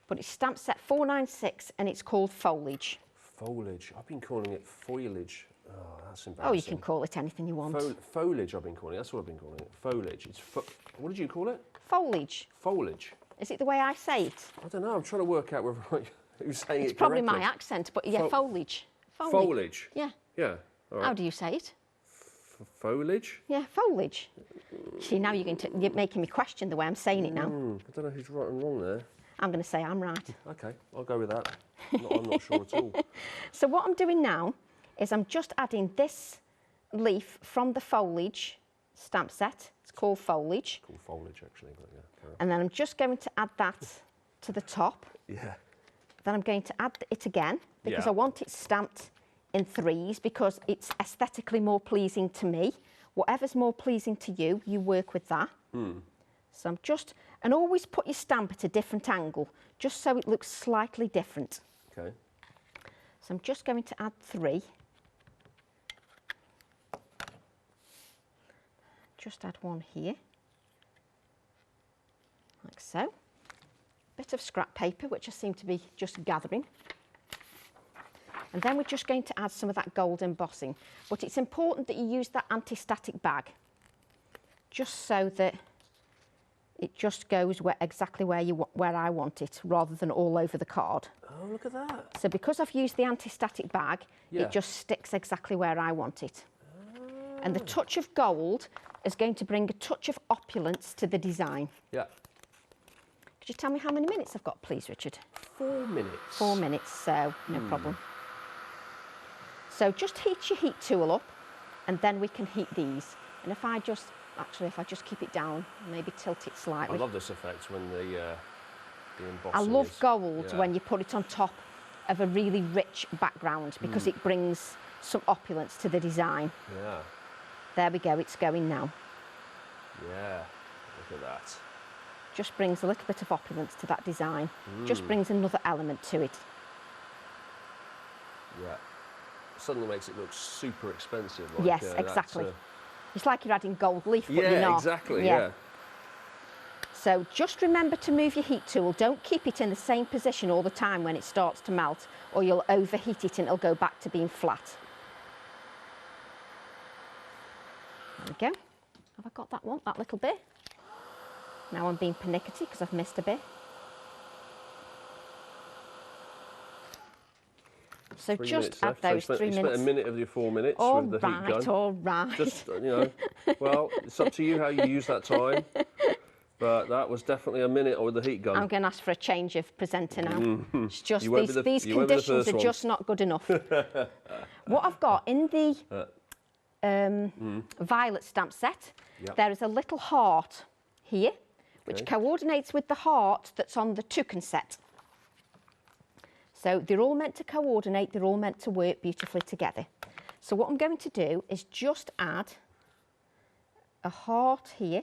but it's stamp set 496 and it's called foliage. Foliage. I've been calling it foliage. Oh, that's embarrassing. Oh, you can call it anything you want. Foliage, I've been calling it. That's what I've been calling it. Foliage. What did you call it? Foliage. Foliage. Is it the way I say it? I don't know. I'm trying to work out whether you're saying it correctly. It's probably my accent, but yeah, foliage. Foliage. Yeah. Yeah. All right. How do you say it? Foliage? Yeah, foliage. See, now you're making me question the way I'm saying it now. I don't know who's right and wrong there. I'm going to say I'm right. Okay, I'll go with that. I'm not sure at all. So what I'm doing now is I'm just adding this leaf from the foliage stamp set. It's called foliage. It's called foliage, actually, but yeah. And then I'm just going to add that to the top. Yeah. Then I'm going to add it again, because I want it stamped in 3s, because it's aesthetically more pleasing to me. Whatever's more pleasing to you, you work with that. So I'm just, and always put your stamp at a different angle, just so it looks slightly different. Okay. So I'm just going to add 3. Just add 1 here, like so. Bit of scrap paper, which I seem to be just gathering. And then we're just going to add some of that gold embossing. But it's important that you use that anti-static bag, just so that it just goes exactly where I want it, rather than all over the card. Oh, look at that. So because I've used the anti-static bag, it just sticks exactly where I want it. And the touch of gold is going to bring a touch of opulence to the design. Yeah. Could you tell me how many minutes I've got, please, Richard? 4 minutes. 4 minutes, so no problem. So just heat your heat tool up, and then we can heat these. And if I just keep it down, maybe tilt it slightly. I love this effect when the embossing I love gold when you put it on top of a really rich background, because it brings some opulence to the design. Yeah. There we go, it's going now. Yeah, look at that. Just brings a little bit of opulence to that design. Just brings another element to it. Yeah. Suddenly makes it look super expensive. Like, yes, exactly. It's like you're adding gold leaf, but you're not. Yeah, exactly, yeah. So just remember to move your heat tool. Don't keep it in the same position all the time when it starts to melt, or you'll overheat it and it'll go back to being flat. There we go. Have I got that one, that little bit? Now I'm being pernickety because I've missed a bit. So just add those 3 minutes. You spent a minute of your 4 minutes with the heat gun. All right. Just, well, it's up to you how you use that time. But that was definitely a minute with the heat gun. I'm going to ask for a change of presenter now. Mm-hmm. It's just these conditions are just not good enough. What I've got in the violet stamp set, there is a little heart here, which coordinates with the heart that's on the toucan set. So they're all meant to coordinate, they're all meant to work beautifully together. So what I'm going to do is just add a heart here.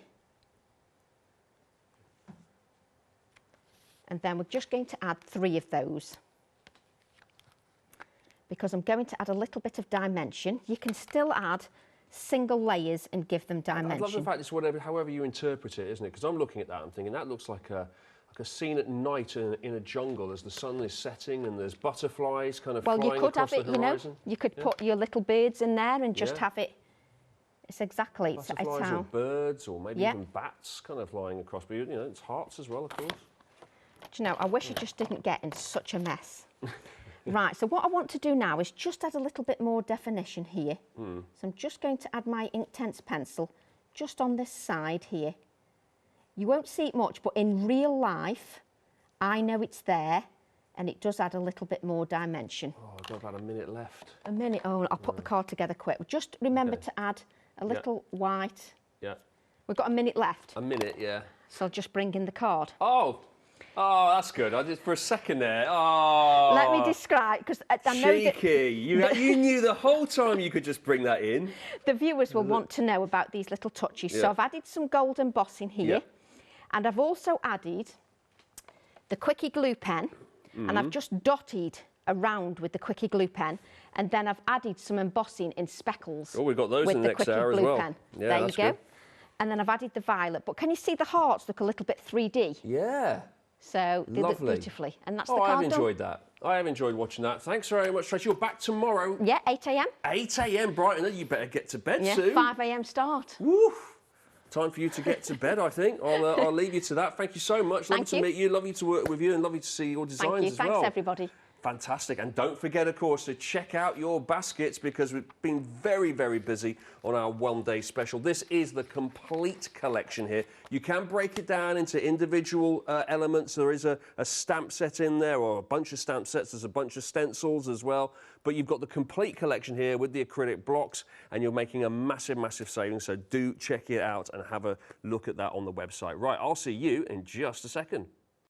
And then we're just going to add 3 of those. Because I'm going to add a little bit of dimension. You can still add single layers and give them dimension. I love the fact it's whatever, however you interpret it, isn't it? Because I'm looking at that and thinking that looks like a scene at night in a jungle as the sun is setting and there's butterflies kind of flying across the horizon. Well, you could have it, you could put your little birds in there and just have it. It's exactly. Butterflies or birds or maybe even bats kind of flying across. But, you know, it's hearts as well, of course. Do you know, I wish I just didn't get in such a mess. Right, so what I want to do now is just add a little bit more definition here. So I'm just going to add my Inktense pencil just on this side here. You won't see it much, but in real life, I know it's there, and it does add a little bit more dimension. Oh, I've got about a minute left. A minute? Oh, I'll put the card together quick. Just remember to add a little white. Yeah. We've got a minute left. A minute, yeah. So I'll just bring in the card. Oh, that's good. I did for a second there. Oh. Let me describe, because I know that... Cheeky. You knew the whole time you could just bring that in. The viewers will want to know about these little touches. So I've added some gold embossing here. And I've also added the Quickie glue pen, and I've just dotted around with the Quickie glue pen, and then I've added some embossing in speckles. Oh, we've got those in the next hour as well. Pen. Yeah, there you go. Good. And then I've added the violet. But can you see the hearts look a little bit 3D? Yeah. So they look beautifully. And that's the card I've enjoyed that. I have enjoyed watching that. Thanks very much, Tracy. You're back tomorrow. Yeah, 8 a.m. 8 a.m. bright and you better get to bed soon. 5 a.m. start. Woo. Time for you to get to bed, I think. I'll leave you to that. Thank you so much. Lovely to meet you. Lovely to work with you and lovely to see your designs as well. Thanks, everybody. Fantastic. And don't forget, of course, to check out your baskets because we've been very, very busy on our one-day special. This is the complete collection here. You can break it down into individual elements. There is a stamp set in there or a bunch of stamp sets. There's a bunch of stencils as well. But you've got the complete collection here with the acrylic blocks and you're making a massive, massive saving. So do check it out and have a look at that on the website. Right, I'll see you in just a second.